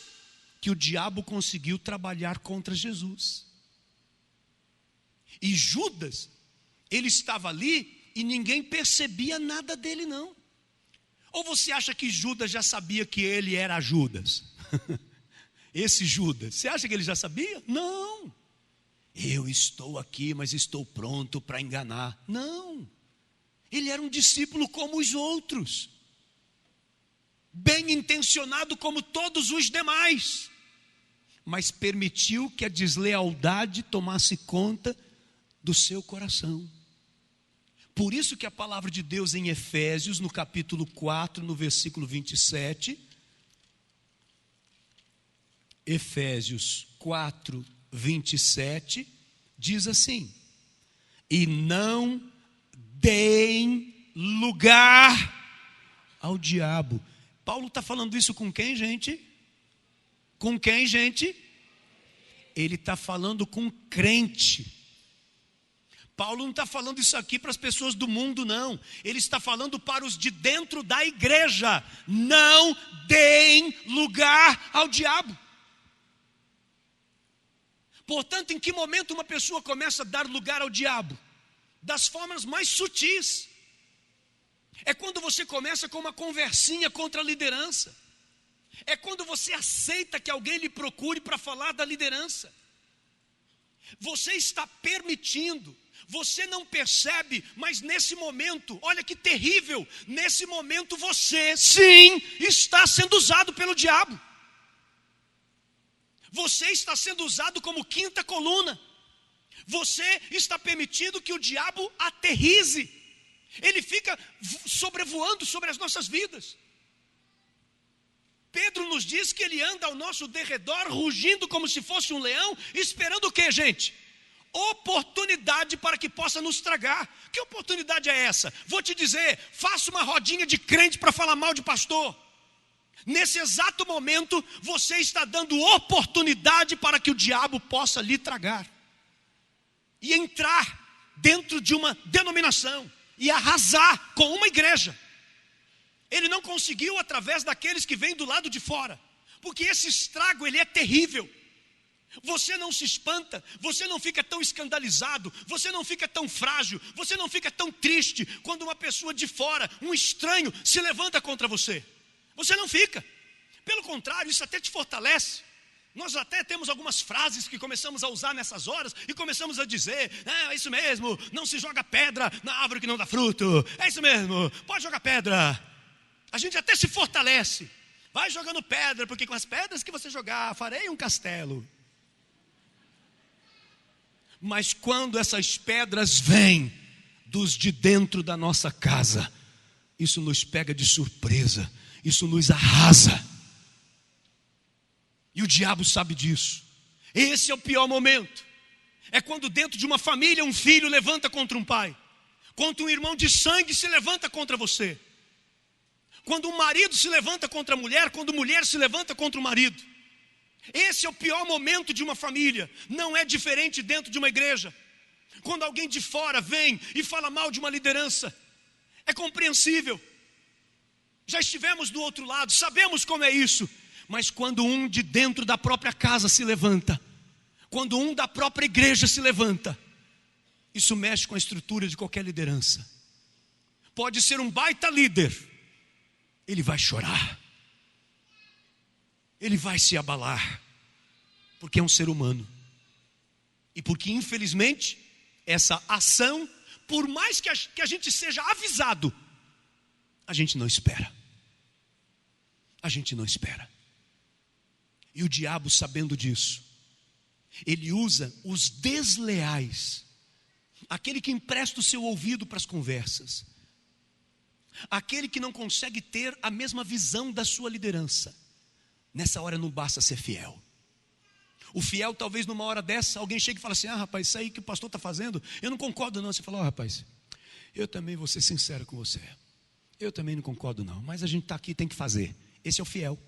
que o diabo conseguiu trabalhar contra Jesus. E Judas, ele estava ali e ninguém percebia nada dele não. Ou você acha que Judas já sabia que ele era Judas? Esse Judas, você acha que ele já sabia? Não. Eu estou aqui, mas estou pronto para enganar. Não. Ele era um discípulo como os outros, bem intencionado como todos os demais, mas permitiu que a deslealdade tomasse conta do seu coração. Por isso que a palavra de Deus em Efésios, no capítulo 4, no versículo 27, Efésios 4, 27, diz assim: e não deem lugar ao diabo. Paulo está falando isso com quem, gente? Com quem, gente? Ele está falando com crente. Paulo não está falando isso aqui para as pessoas do mundo, não. Ele está falando para os de dentro da igreja. Não deem lugar ao diabo. Portanto, em que momento uma pessoa começa a dar lugar ao diabo? Das formas mais sutis. É quando você começa com uma conversinha contra a liderança. É quando você aceita que alguém lhe procure para falar da liderança. Você está permitindo, você não percebe, mas nesse momento, olha que terrível, nesse momento você, sim, está sendo usado pelo diabo. Você está sendo usado como quinta coluna. Você está permitindo que o diabo aterrize. Ele fica sobrevoando sobre as nossas vidas. Pedro nos diz que ele anda ao nosso derredor, rugindo como se fosse um leão, esperando o quê, gente? Oportunidade para que possa nos tragar. Que oportunidade é essa? Vou te dizer, faça uma rodinha de crente para falar mal de pastor. Nesse exato momento, você está dando oportunidade para que o diabo possa lhe tragar. E entrar dentro de uma denominação e arrasar com uma igreja. Ele não conseguiu através daqueles que vêm do lado de fora, porque esse estrago ele é terrível. Você não se espanta, você não fica tão escandalizado, você não fica tão frágil, você não fica tão triste quando uma pessoa de fora, um estranho, se levanta contra você. Você não fica. Pelo contrário, isso até te fortalece. Nós até temos algumas frases que começamos a usar nessas horas e começamos a dizer: é isso mesmo, não se joga pedra na árvore que não dá fruto. É isso mesmo, pode jogar pedra. A gente até se fortalece. Vai jogando pedra, porque com as pedras que você jogar, farei um castelo. Mas quando essas pedras vêm dos de dentro da nossa casa, isso nos pega de surpresa. isso nos arrasa. E o diabo sabe disso. Esse é o pior momento. É quando dentro de uma família um filho levanta contra um pai. Quando um irmão de sangue se levanta contra você. Quando um marido se levanta contra a mulher. Quando a mulher se levanta contra o marido. Esse é o pior momento de uma família. Não é diferente dentro de uma igreja. Quando alguém de fora vem e fala mal de uma liderança, é compreensível. Já estivemos do outro lado, sabemos como é isso. Mas quando um de dentro da própria casa se levanta, quando um da própria igreja se levanta, isso mexe com a estrutura de qualquer liderança. Pode ser um baita líder, ele vai chorar, ele vai se abalar, porque é um ser humano. E porque infelizmente essa ação, por mais que a gente seja avisado, a gente não espera. A gente não espera. E o diabo, sabendo disso, ele usa os desleais, aquele que empresta o seu ouvido para as conversas, aquele que não consegue ter a mesma visão da sua liderança. Nessa hora não basta ser fiel. O fiel, talvez numa hora dessa, alguém chega e fala assim: rapaz, isso aí que o pastor está fazendo, eu não concordo não. Você fala: rapaz, eu também vou ser sincero com você, eu também não concordo não, mas a gente está aqui, tem que fazer. Esse é o fiel.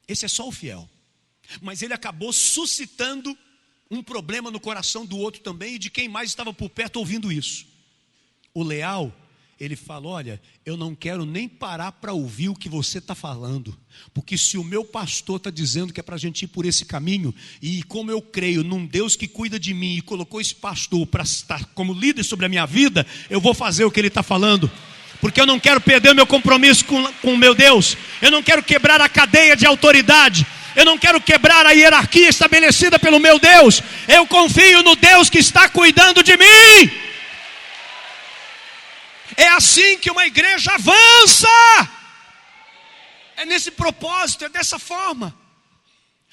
Esse é só o fiel. Mas ele acabou suscitando um problema no coração do outro também, e de quem mais estava por perto ouvindo isso. O leal, ele fala: olha, eu não quero nem parar para ouvir o que você está falando, porque se o meu pastor está dizendo que é para a gente ir por esse caminho, e como eu creio num Deus que cuida de mim e colocou esse pastor para estar como líder sobre a minha vida, eu vou fazer o que ele está falando. Porque eu não quero perder o meu compromisso com o meu Deus. Eu não quero quebrar a cadeia de autoridade. Eu não quero quebrar a hierarquia estabelecida pelo meu Deus. Eu confio no Deus que está cuidando de mim. É assim que uma igreja avança. É nesse propósito, é dessa forma.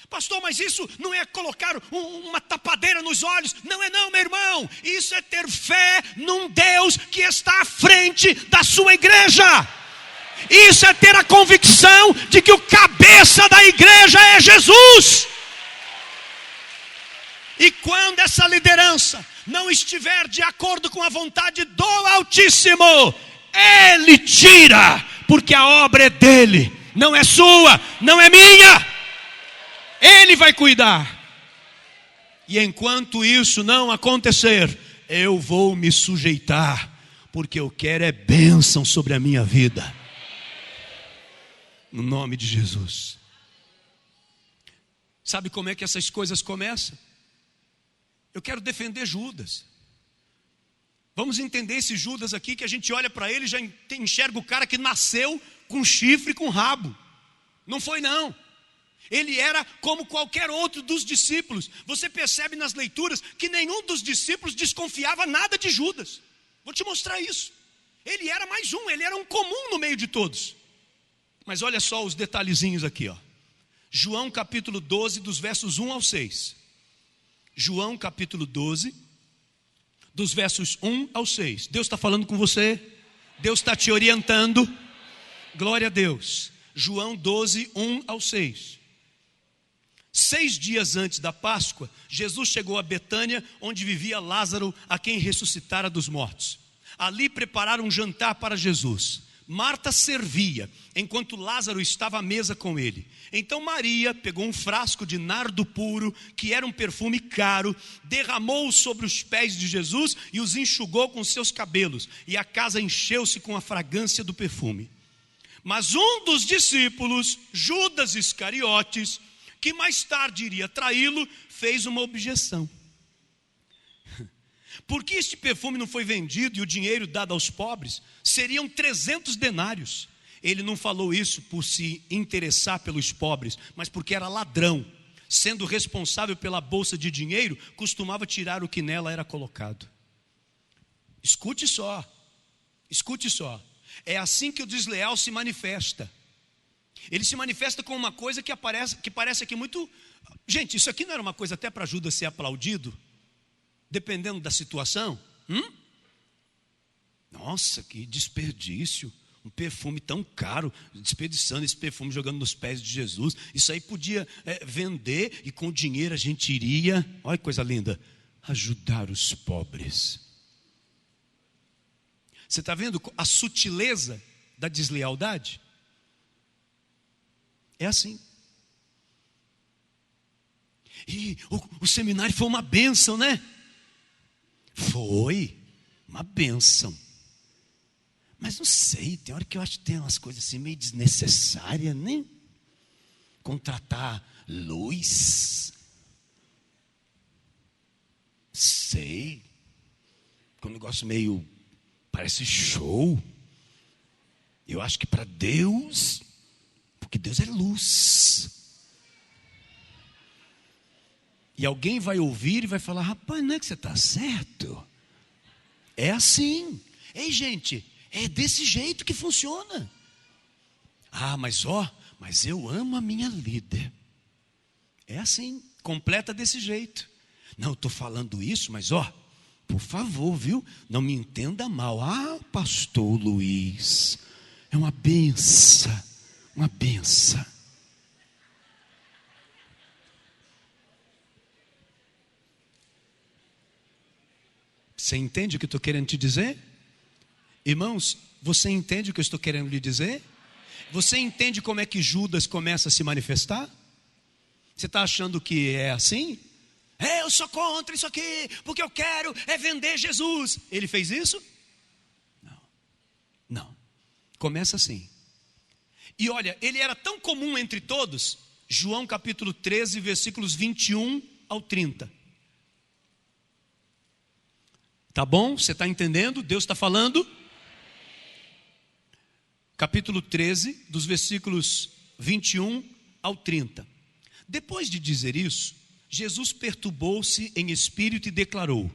Pastor, mas isso não é colocar uma tapadeira nos olhos? Não é não, meu irmão. Isso é ter fé num Deus que está à frente da sua igreja. Isso é ter a convicção de que o cabeça da igreja é Jesus. E quando essa liderança não estiver de acordo com a vontade do Altíssimo, Ele tira, porque a obra é dele, não é sua, não é minha. Ele vai cuidar. E enquanto isso não acontecer, eu vou me sujeitar, porque eu quero é bênção sobre a minha vida. No nome de Jesus. Sabe como é que essas coisas começam? Eu quero defender Judas. Vamos entender esse Judas aqui, que a gente olha para ele e já enxerga o cara que nasceu com chifre e com rabo. Não foi não. Ele era como qualquer outro dos discípulos. Você percebe nas leituras que nenhum dos discípulos desconfiava nada de Judas. Vou te mostrar isso. Ele era mais um, ele era um comum no meio de todos. Mas olha só os detalhezinhos aqui, ó. João capítulo 12, dos versos 1 ao 6. João capítulo 12, dos versos 1 ao 6. Deus está falando com você. Deus está te orientando. Glória a Deus. João 12, 1 ao 6. 6 dias antes da Páscoa, Jesus chegou a Betânia, onde vivia Lázaro, a quem ressuscitara dos mortos. Ali prepararam um jantar para Jesus. Marta servia, enquanto Lázaro estava à mesa com ele. Então Maria pegou um frasco de nardo puro, que era um perfume caro, derramou-o sobre os pés de Jesus e os enxugou com seus cabelos. E a casa encheu-se com a fragrância do perfume. Mas um dos discípulos, Judas Iscariotes, que mais tarde iria traí-lo, fez uma objeção. Por que este perfume não foi vendido e o dinheiro dado aos pobres? Seriam 300 denários. Ele não falou isso por se interessar pelos pobres, mas porque era ladrão. Sendo responsável pela bolsa de dinheiro, costumava tirar o que nela era colocado. Escute só. Escute só. É assim que o desleal se manifesta. Ele se manifesta com uma coisa que parece aqui muito... Gente, isso aqui não era uma coisa até para Judas ser aplaudido? Dependendo da situação? Nossa, que desperdício. Um perfume tão caro, desperdiçando esse perfume, jogando nos pés de Jesus. Isso aí podia vender e com o dinheiro a gente iria, olha que coisa linda, ajudar os pobres. Você está vendo a sutileza da deslealdade? É assim. E o seminário foi uma bênção, né? Foi uma bênção. Mas não sei, tem hora que eu acho que tem umas coisas assim meio desnecessárias, né? Contratar luz. Sei. Um negócio meio, parece show. Eu acho que para Deus, porque Deus é luz. E alguém vai ouvir e vai falar, rapaz, não é que você está certo? É assim. Ei, gente, é desse jeito que funciona. Mas eu amo a minha líder. É assim, completa desse jeito. Não, eu estou falando isso, mas por favor, viu? Não me entenda mal. Pastor Luiz, é uma benção, uma benção. Você entende o que eu estou querendo te dizer? Irmãos, você entende o que eu estou querendo lhe dizer? Você entende como é que Judas começa a se manifestar? Você está achando que é assim? Eu sou contra isso aqui, porque eu quero vender Jesus. Ele fez isso? Não. Começa assim. E olha, ele era tão comum entre todos, João capítulo 13, versículos 21 ao 30. Tá bom? Você está entendendo? Deus está falando? Capítulo 13, dos versículos 21 ao 30. Depois de dizer isso, Jesus perturbou-se em espírito e declarou: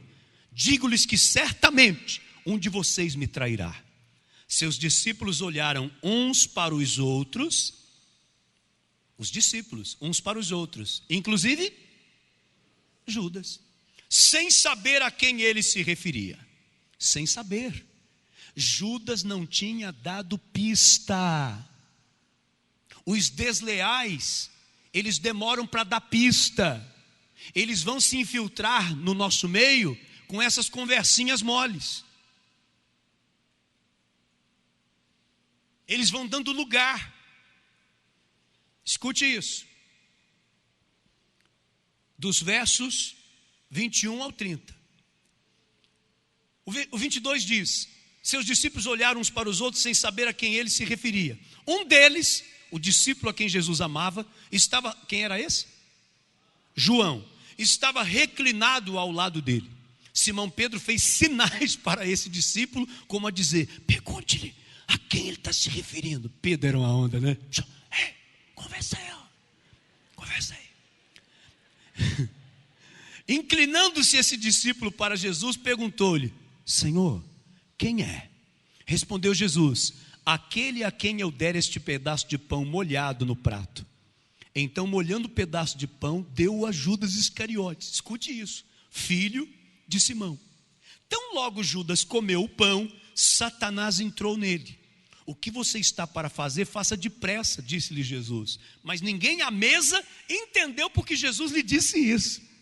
digo-lhes que certamente um de vocês me trairá. Seus discípulos olharam uns para os outros, inclusive Judas, sem saber a quem ele se referia. Sem saber. Judas não tinha dado pista. Os desleais, eles demoram para dar pista. Eles vão se infiltrar no nosso meio com essas conversinhas moles. Eles vão dando lugar. Escute isso. Dos versos 21 ao 30. O 22 diz: seus discípulos olharam uns para os outros sem saber a quem ele se referia. Um deles, o discípulo a quem Jesus amava, estava, quem era esse? João. Estava reclinado ao lado dele. Simão Pedro fez sinais para esse discípulo, como a dizer: pergunte-lhe a quem ele está se referindo. Pedro era uma onda, né? Conversa aí, conversa aí. Inclinando-se esse discípulo para Jesus, perguntou-lhe: Senhor, quem é? Respondeu Jesus: aquele a quem eu der este pedaço de pão molhado no prato. Então, molhando o pedaço de pão, deu-o a Judas Iscariotes. Escute isso, filho de Simão. Tão logo Judas comeu o pão, Satanás entrou nele. O que você está para fazer, faça depressa, disse-lhe Jesus. Mas ninguém à mesa entendeu porque Jesus lhe disse isso.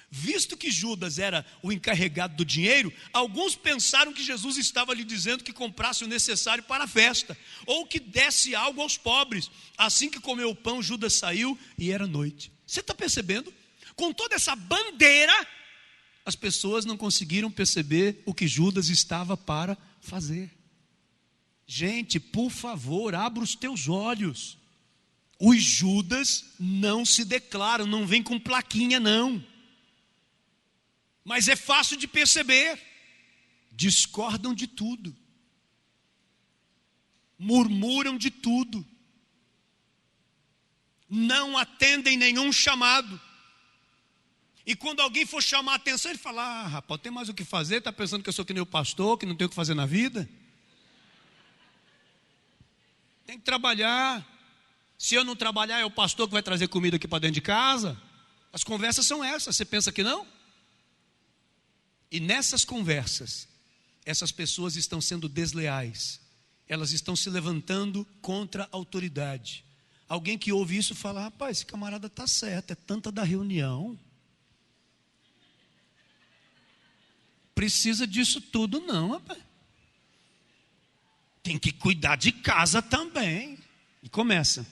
Visto que Judas era o encarregado do dinheiro, alguns pensaram que Jesus estava lhe dizendo que comprasse o necessário para a festa, ou que desse algo aos pobres. Assim que comeu o pão, Judas saiu e era noite. Você está percebendo? Com toda essa bandeira, as pessoas não conseguiram perceber o que Judas estava para fazer. Gente, por favor, abra os teus olhos. Os Judas não se declaram, não vem com plaquinha não. Mas é fácil de perceber. Discordam de tudo. Murmuram de tudo. Não atendem nenhum chamado. E quando alguém for chamar a atenção, ele fala: rapaz, tem mais o que fazer? Está pensando que eu sou que nem o pastor, que não tenho o que fazer na vida? Tem que trabalhar. Se eu não trabalhar, é o pastor que vai trazer comida aqui para dentro de casa. As conversas são essas. Você pensa que não? E nessas conversas, essas pessoas estão sendo desleais elas estão se levantando contra a autoridade. Alguém que ouve isso fala: rapaz, esse camarada está certo, é tanta da reunião. Precisa disso tudo não, rapaz. Tem que cuidar de casa também. E começa.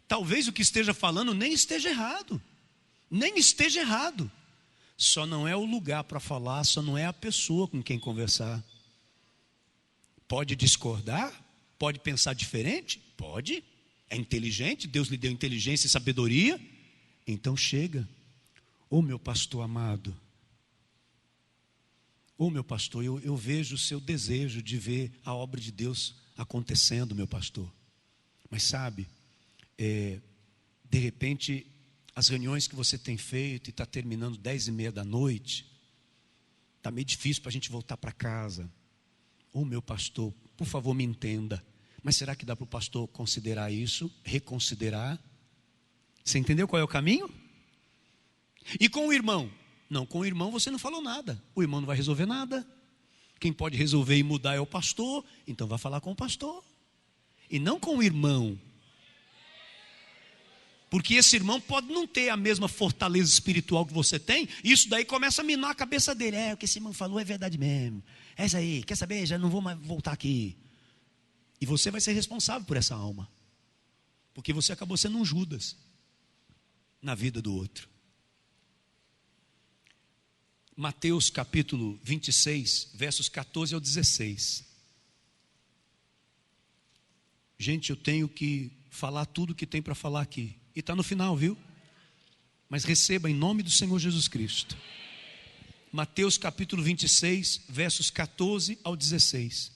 Talvez o que esteja falando nem esteja errado. Nem esteja errado. Só não é o lugar para falar, só não é a pessoa com quem conversar. Pode discordar? Pode pensar diferente? Pode. É inteligente, Deus lhe deu inteligência e sabedoria. Então chega. Ô meu pastor amado, ô meu pastor, eu vejo o seu desejo de ver a obra de Deus acontecendo, meu pastor. Mas sabe, de repente, as reuniões que você tem feito e está terminando 10:30 da noite, está meio difícil para a gente voltar para casa. Ô meu pastor, por favor me entenda. Mas será que dá para o pastor considerar isso, reconsiderar? Você entendeu qual é o caminho? E com o irmão? Não, com o irmão você não falou nada. O irmão não vai resolver nada. Quem pode resolver e mudar é o pastor. Então vai falar com o pastor. E não com o irmão. Porque esse irmão pode não ter a mesma fortaleza espiritual que você tem. E isso daí começa a minar a cabeça dele. O que esse irmão falou é verdade mesmo. É isso aí, quer saber? Já não vou mais voltar aqui. E você vai ser responsável por essa alma. Porque você acabou sendo um Judas na vida do outro. Mateus capítulo 26, versos 14 ao 16. Gente, eu tenho que falar tudo que tem para falar aqui. E está no final, viu? Mas receba em nome do Senhor Jesus Cristo. Mateus capítulo 26, versos 14 ao 16.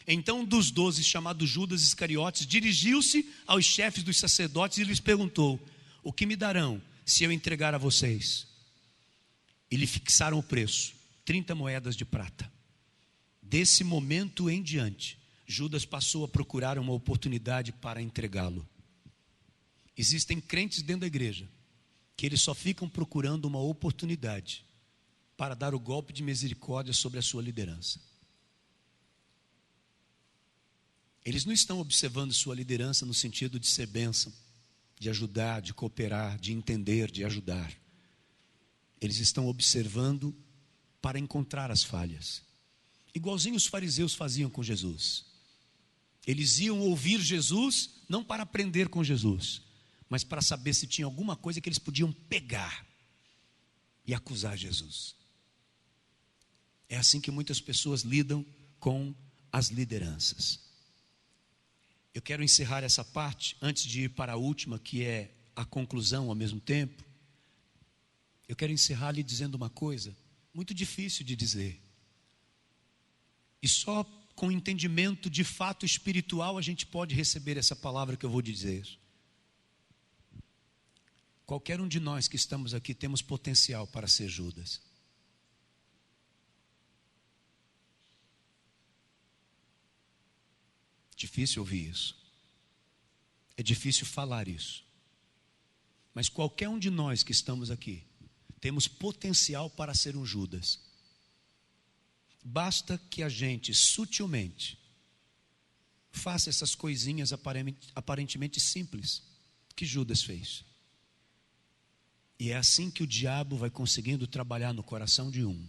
Então um dos 12, chamado Judas Iscariotes, dirigiu-se aos chefes dos sacerdotes e lhes perguntou: o que me darão se eu entregar a vocês? E lhe fixaram o preço, 30 moedas de prata. Desse momento em diante, Judas passou a procurar uma oportunidade para entregá-lo. Existem crentes dentro da igreja que eles só ficam procurando uma oportunidade para dar o golpe de misericórdia sobre a sua liderança. Eles não estão observando sua liderança no sentido de ser bênção, de ajudar, de cooperar, de entender, de ajudar. Eles estão observando para encontrar as falhas. Igualzinho os fariseus faziam com Jesus. Eles iam ouvir Jesus, não para aprender com Jesus, mas para saber se tinha alguma coisa que eles podiam pegar e acusar Jesus. É assim que muitas pessoas lidam com as lideranças. Eu quero encerrar essa parte, antes de ir para a última, que é a conclusão ao mesmo tempo. Eu quero encerrar lhe dizendo uma coisa muito difícil de dizer. E só com entendimento de fato espiritual a gente pode receber essa palavra que eu vou dizer. Qualquer um de nós que estamos aqui temos potencial para ser Judas. Difícil ouvir isso. É difícil falar isso. Mas qualquer um de nós que estamos aqui temos potencial para ser um Judas. Basta que a gente sutilmente faça essas coisinhas aparentemente simples que Judas fez. E é assim que o diabo vai conseguindo trabalhar no coração de um.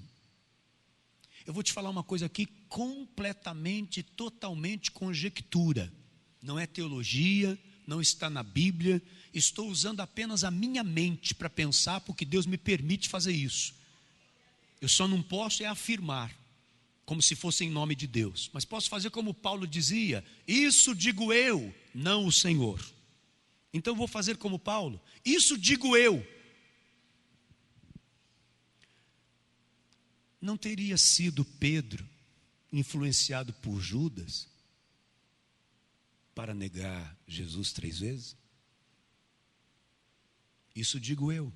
Eu vou te falar uma coisa aqui completamente, totalmente conjectura. Não é teologia, não está na Bíblia. Estou usando apenas a minha mente para pensar, porque Deus me permite fazer isso. Eu só não posso afirmar, como se fosse em nome de Deus. Mas posso fazer como Paulo dizia: isso digo eu, não o Senhor. Então vou fazer como Paulo: isso digo eu. Não teria sido Pedro influenciado por Judas para negar Jesus 3 vezes? Isso digo eu.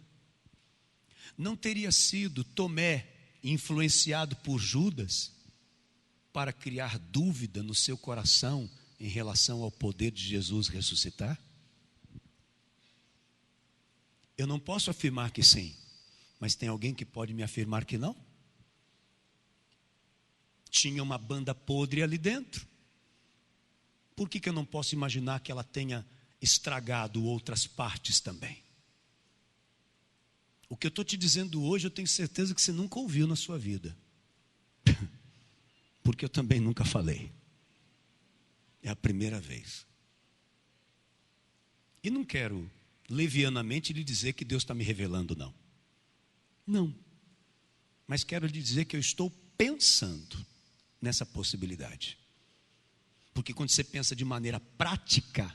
Não teria sido Tomé influenciado por Judas para criar dúvida no seu coração em relação ao poder de Jesus ressuscitar? Eu não posso afirmar que sim, mas tem alguém que pode me afirmar que não? Tinha uma banda podre ali dentro. por que eu não posso imaginar que ela tenha estragado outras partes também? O que eu estou te dizendo hoje, eu tenho certeza que você nunca ouviu na sua vida. Porque eu também nunca falei. É a primeira vez. E não quero levianamente lhe dizer que Deus está me revelando, não. Não. Mas quero lhe dizer que eu estou pensando nessa possibilidade. Porque quando você pensa de maneira prática,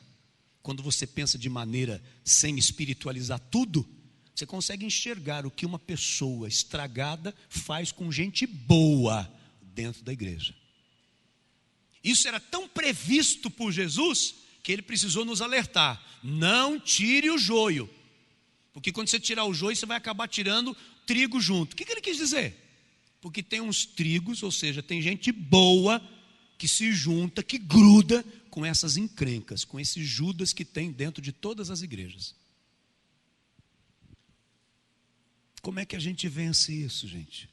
quando você pensa de maneira sem espiritualizar tudo, você consegue enxergar o que uma pessoa estragada faz com gente boa dentro da igreja. Isso era tão previsto por Jesus que ele precisou nos alertar: não tire o joio, porque quando você tirar o joio, você vai acabar tirando trigo junto. O que ele quis dizer? Porque tem uns trigos, ou seja, tem gente boa que se junta, que gruda com essas encrencas, com esses Judas que tem dentro de todas as igrejas. Como é que a gente vence isso, gente?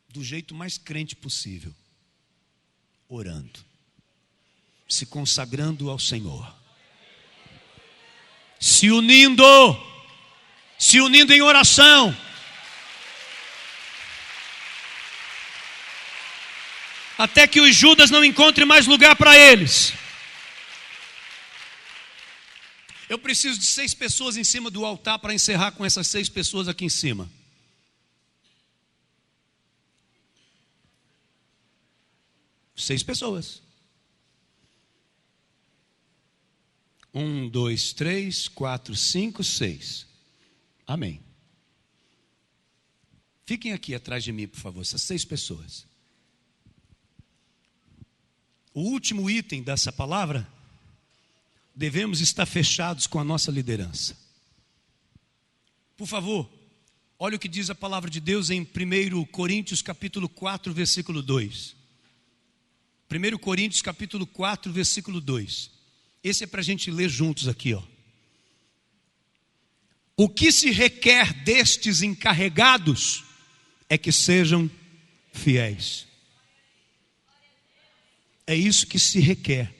Do jeito mais crente possível. Orando. Se consagrando ao Senhor. Se unindo em oração. Até que os Judas não encontrem mais lugar para eles. Eu preciso de 6 pessoas em cima do altar para encerrar com essas 6 pessoas aqui em cima. Seis pessoas. 1, 2, 3, 4, 5, 6. Amém. Fiquem aqui atrás de mim, por favor, essas 6 pessoas. O último item dessa palavra: devemos estar fechados com a nossa liderança. Por favor, olha o que diz a palavra de Deus em 1 Coríntios capítulo 4, versículo 2. 1 Coríntios capítulo 4, versículo 2. Esse é para a gente ler juntos aqui, ó. O que se requer destes encarregados é que sejam fiéis. É isso que se requer.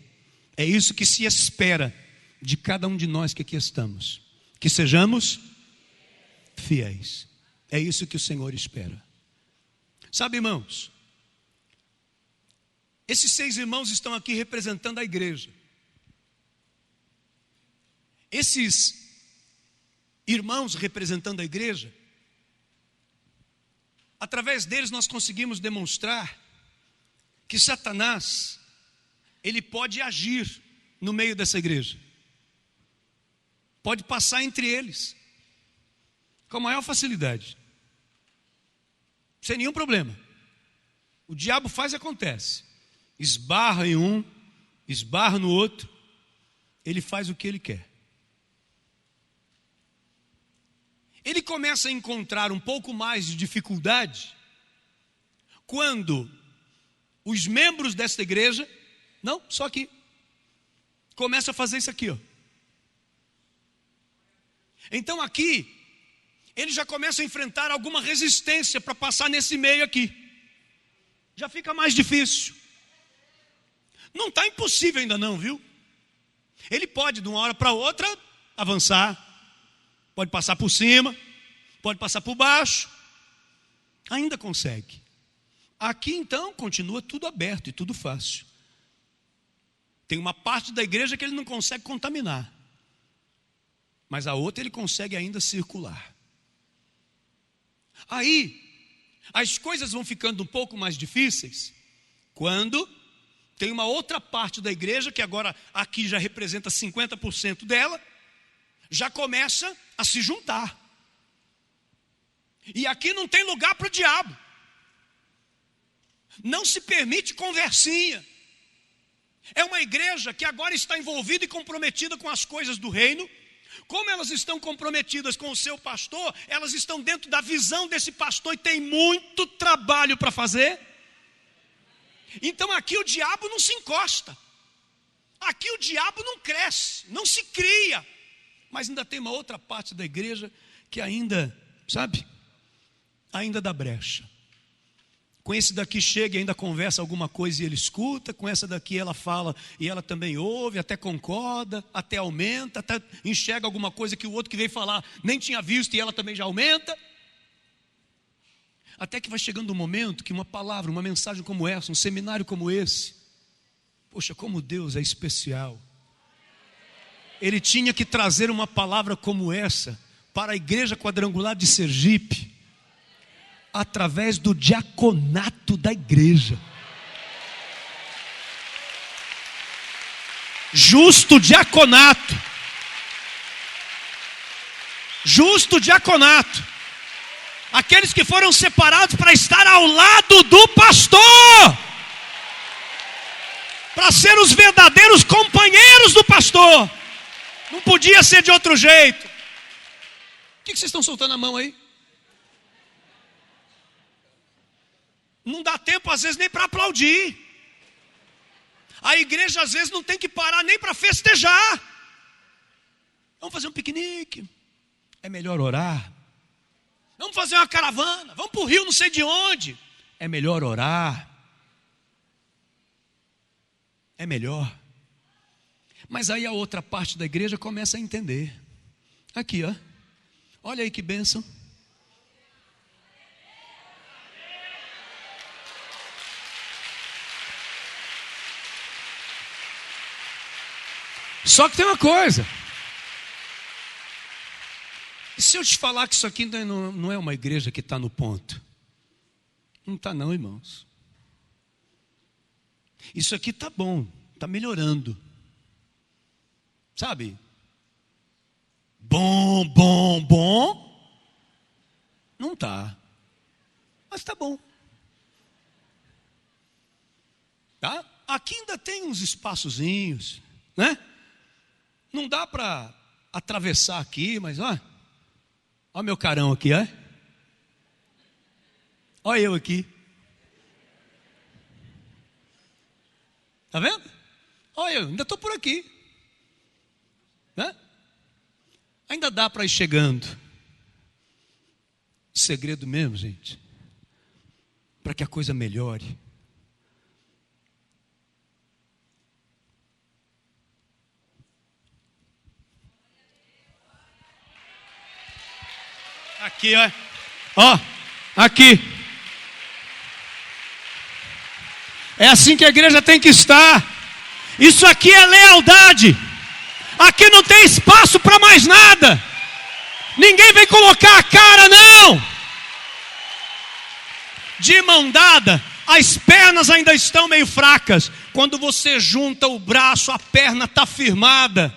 É isso que se espera de cada um de nós que aqui estamos. Que sejamos fiéis. É isso que o Senhor espera. Sabe, irmãos, esses 6 irmãos estão aqui representando a igreja. Esses irmãos representando a igreja, através deles nós conseguimos demonstrar que Satanás, ele pode agir no meio dessa igreja. Pode passar entre eles com a maior facilidade, sem nenhum problema. O diabo faz e acontece. Esbarra em um, esbarra no outro, ele faz o que ele quer. Ele começa a encontrar um pouco mais de dificuldade quando os membros desta igreja, não, só aqui, começam a fazer isso aqui, ó. Então aqui, ele já começa a enfrentar alguma resistência para passar nesse meio aqui. Já fica mais difícil. Não está impossível ainda não, viu? Ele pode de uma hora para outra avançar. Pode passar por cima, pode passar por baixo. Ainda consegue. Aqui então continua tudo aberto e tudo fácil. Tem uma parte da igreja que ele não consegue contaminar. Mas a outra ele consegue ainda circular. Aí, as coisas vão ficando um pouco mais difíceis quando tem uma outra parte da igreja, que agora aqui já representa 50% dela, já começa a se juntar. E aqui não tem lugar para o diabo. Não se permite conversinha. É uma igreja que agora está envolvida e comprometida com as coisas do reino. Como elas estão comprometidas com o seu pastor, elas estão dentro da visão desse pastor e tem muito trabalho para fazer. Então aqui o diabo não se encosta. Aqui o diabo não cresce, não se cria. Mas ainda tem uma outra parte da igreja que ainda, sabe, ainda dá brecha. Com esse daqui chega e ainda conversa alguma coisa e ele escuta. Com essa daqui ela fala e ela também ouve, até concorda, até aumenta, até enxerga alguma coisa que o outro que veio falar nem tinha visto e ela também já aumenta. Até que vai chegando um momento que uma palavra, uma mensagem como essa, um seminário como esse, poxa, como Deus é especial. Ele tinha que trazer uma palavra como essa para a igreja quadrangular de Sergipe, através do diaconato da igreja. Justo diaconato. Justo diaconato. Aqueles que foram separados para estar ao lado do pastor, para ser os verdadeiros companheiros do pastor. Não podia ser de outro jeito. O que vocês estão soltando a mão aí? Não dá tempo às vezes nem para aplaudir. A igreja às vezes não tem que parar nem para festejar. Vamos fazer um piquenique. É melhor orar. Vamos fazer uma caravana. Vamos para o rio não sei de onde. É melhor orar. É melhor. Mas aí a outra parte da igreja começa a entender. Aqui, ó. Olha aí que bênção. Só que tem uma coisa. E se eu te falar que isso aqui não é uma igreja que está no ponto? Não está não, irmãos. Isso aqui está bom, está melhorando. Sabe? Bom. Não está. Mas está bom. Tá? Aqui ainda tem uns espaçozinhos, né? Não dá para atravessar aqui, mas ó meu carão aqui, ó. Olha eu aqui. Tá vendo? Olha eu, ainda estou por aqui. Né? Ainda dá para ir chegando. O segredo mesmo, gente, para que a coisa melhore, aqui, ó, aqui. É assim que a igreja tem que estar. Isso aqui é lealdade. Aqui não tem espaço para mais nada. Ninguém vem colocar a cara, não. De mão dada, as pernas ainda estão meio fracas. Quando você junta o braço, a perna está firmada.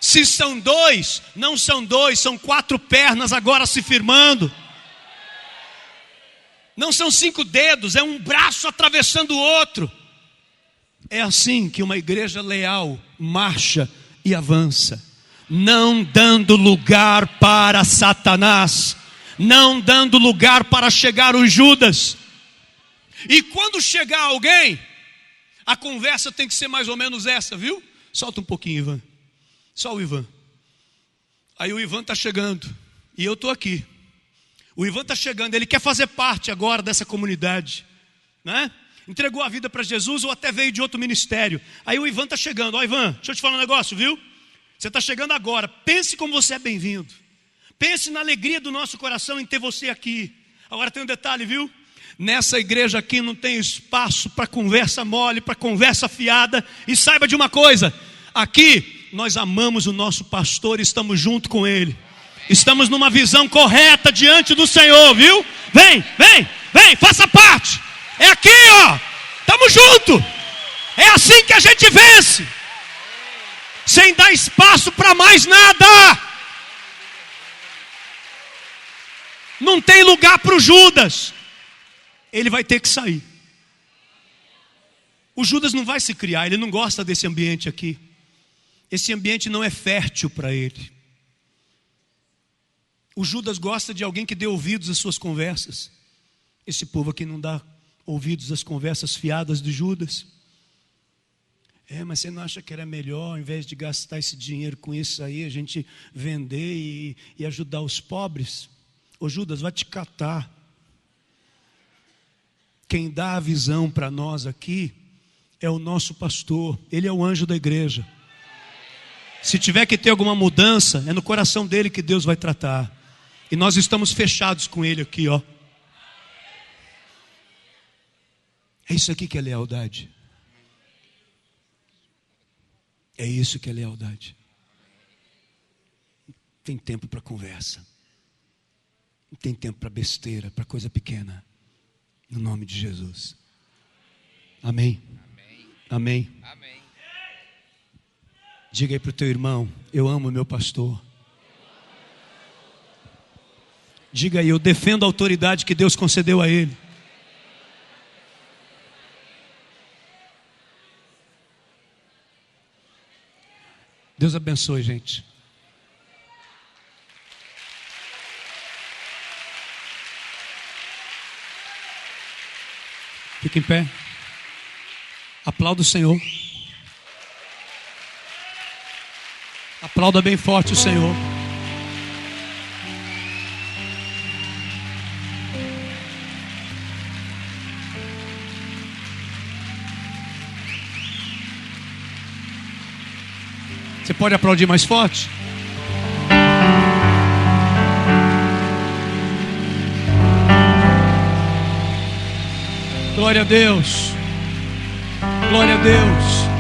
Se são dois, não são dois, são 4 pernas agora se firmando. Não são 5 dedos, é um braço atravessando o outro. É assim que uma igreja leal marcha e avança, não dando lugar para Satanás, não dando lugar para chegar os Judas. E quando chegar alguém, a conversa tem que ser mais ou menos essa, viu? Solta um pouquinho, Ivan. Só o Ivan. Aí o Ivan está chegando e eu estou aqui. O Ivan está chegando, ele quer fazer parte agora dessa comunidade, né? Entregou a vida para Jesus ou até veio de outro ministério. Aí o Ivan está chegando. Ó, Ivan, deixa eu te falar um negócio, viu? Você está chegando agora. Pense como você é bem-vindo. Pense na alegria do nosso coração em ter você aqui. Agora tem um detalhe, viu? Nessa igreja aqui não tem espaço para conversa mole, para conversa fiada. E saiba de uma coisa, aqui nós amamos o nosso pastor e estamos junto com ele. Estamos numa visão correta diante do Senhor, viu? Vem, faça parte. É aqui, ó. Estamos juntos. É assim que a gente vence. Sem dar espaço para mais nada. Não tem lugar para o Judas. Ele vai ter que sair. O Judas não vai se criar, ele não gosta desse ambiente aqui. Esse ambiente não é fértil para ele. O Judas gosta de alguém que dê ouvidos às suas conversas. Esse povo aqui não dá ouvidos às conversas fiadas de Judas. Mas você não acha que era melhor, ao invés de gastar esse dinheiro com isso aí, a gente vender e ajudar os pobres? Ô Judas, vai te catar. Quem dá a visão para nós aqui é o nosso pastor. Ele é o anjo da igreja. Se tiver que ter alguma mudança, é no coração dele que Deus vai tratar. E nós estamos fechados com ele aqui, ó. É isso aqui que é lealdade. É isso que é lealdade. Não tem tempo para conversa. Não tem tempo para besteira, para coisa pequena. No nome de Jesus. Amém. Amém. Amém. Diga aí para o teu irmão: eu amo meu pastor. Diga aí: eu defendo a autoridade que Deus concedeu a ele. Deus abençoe, gente. Fique em pé. Aplauda o Senhor. Aplauda bem forte o Senhor. Você pode aplaudir mais forte? Glória a Deus. Glória a Deus.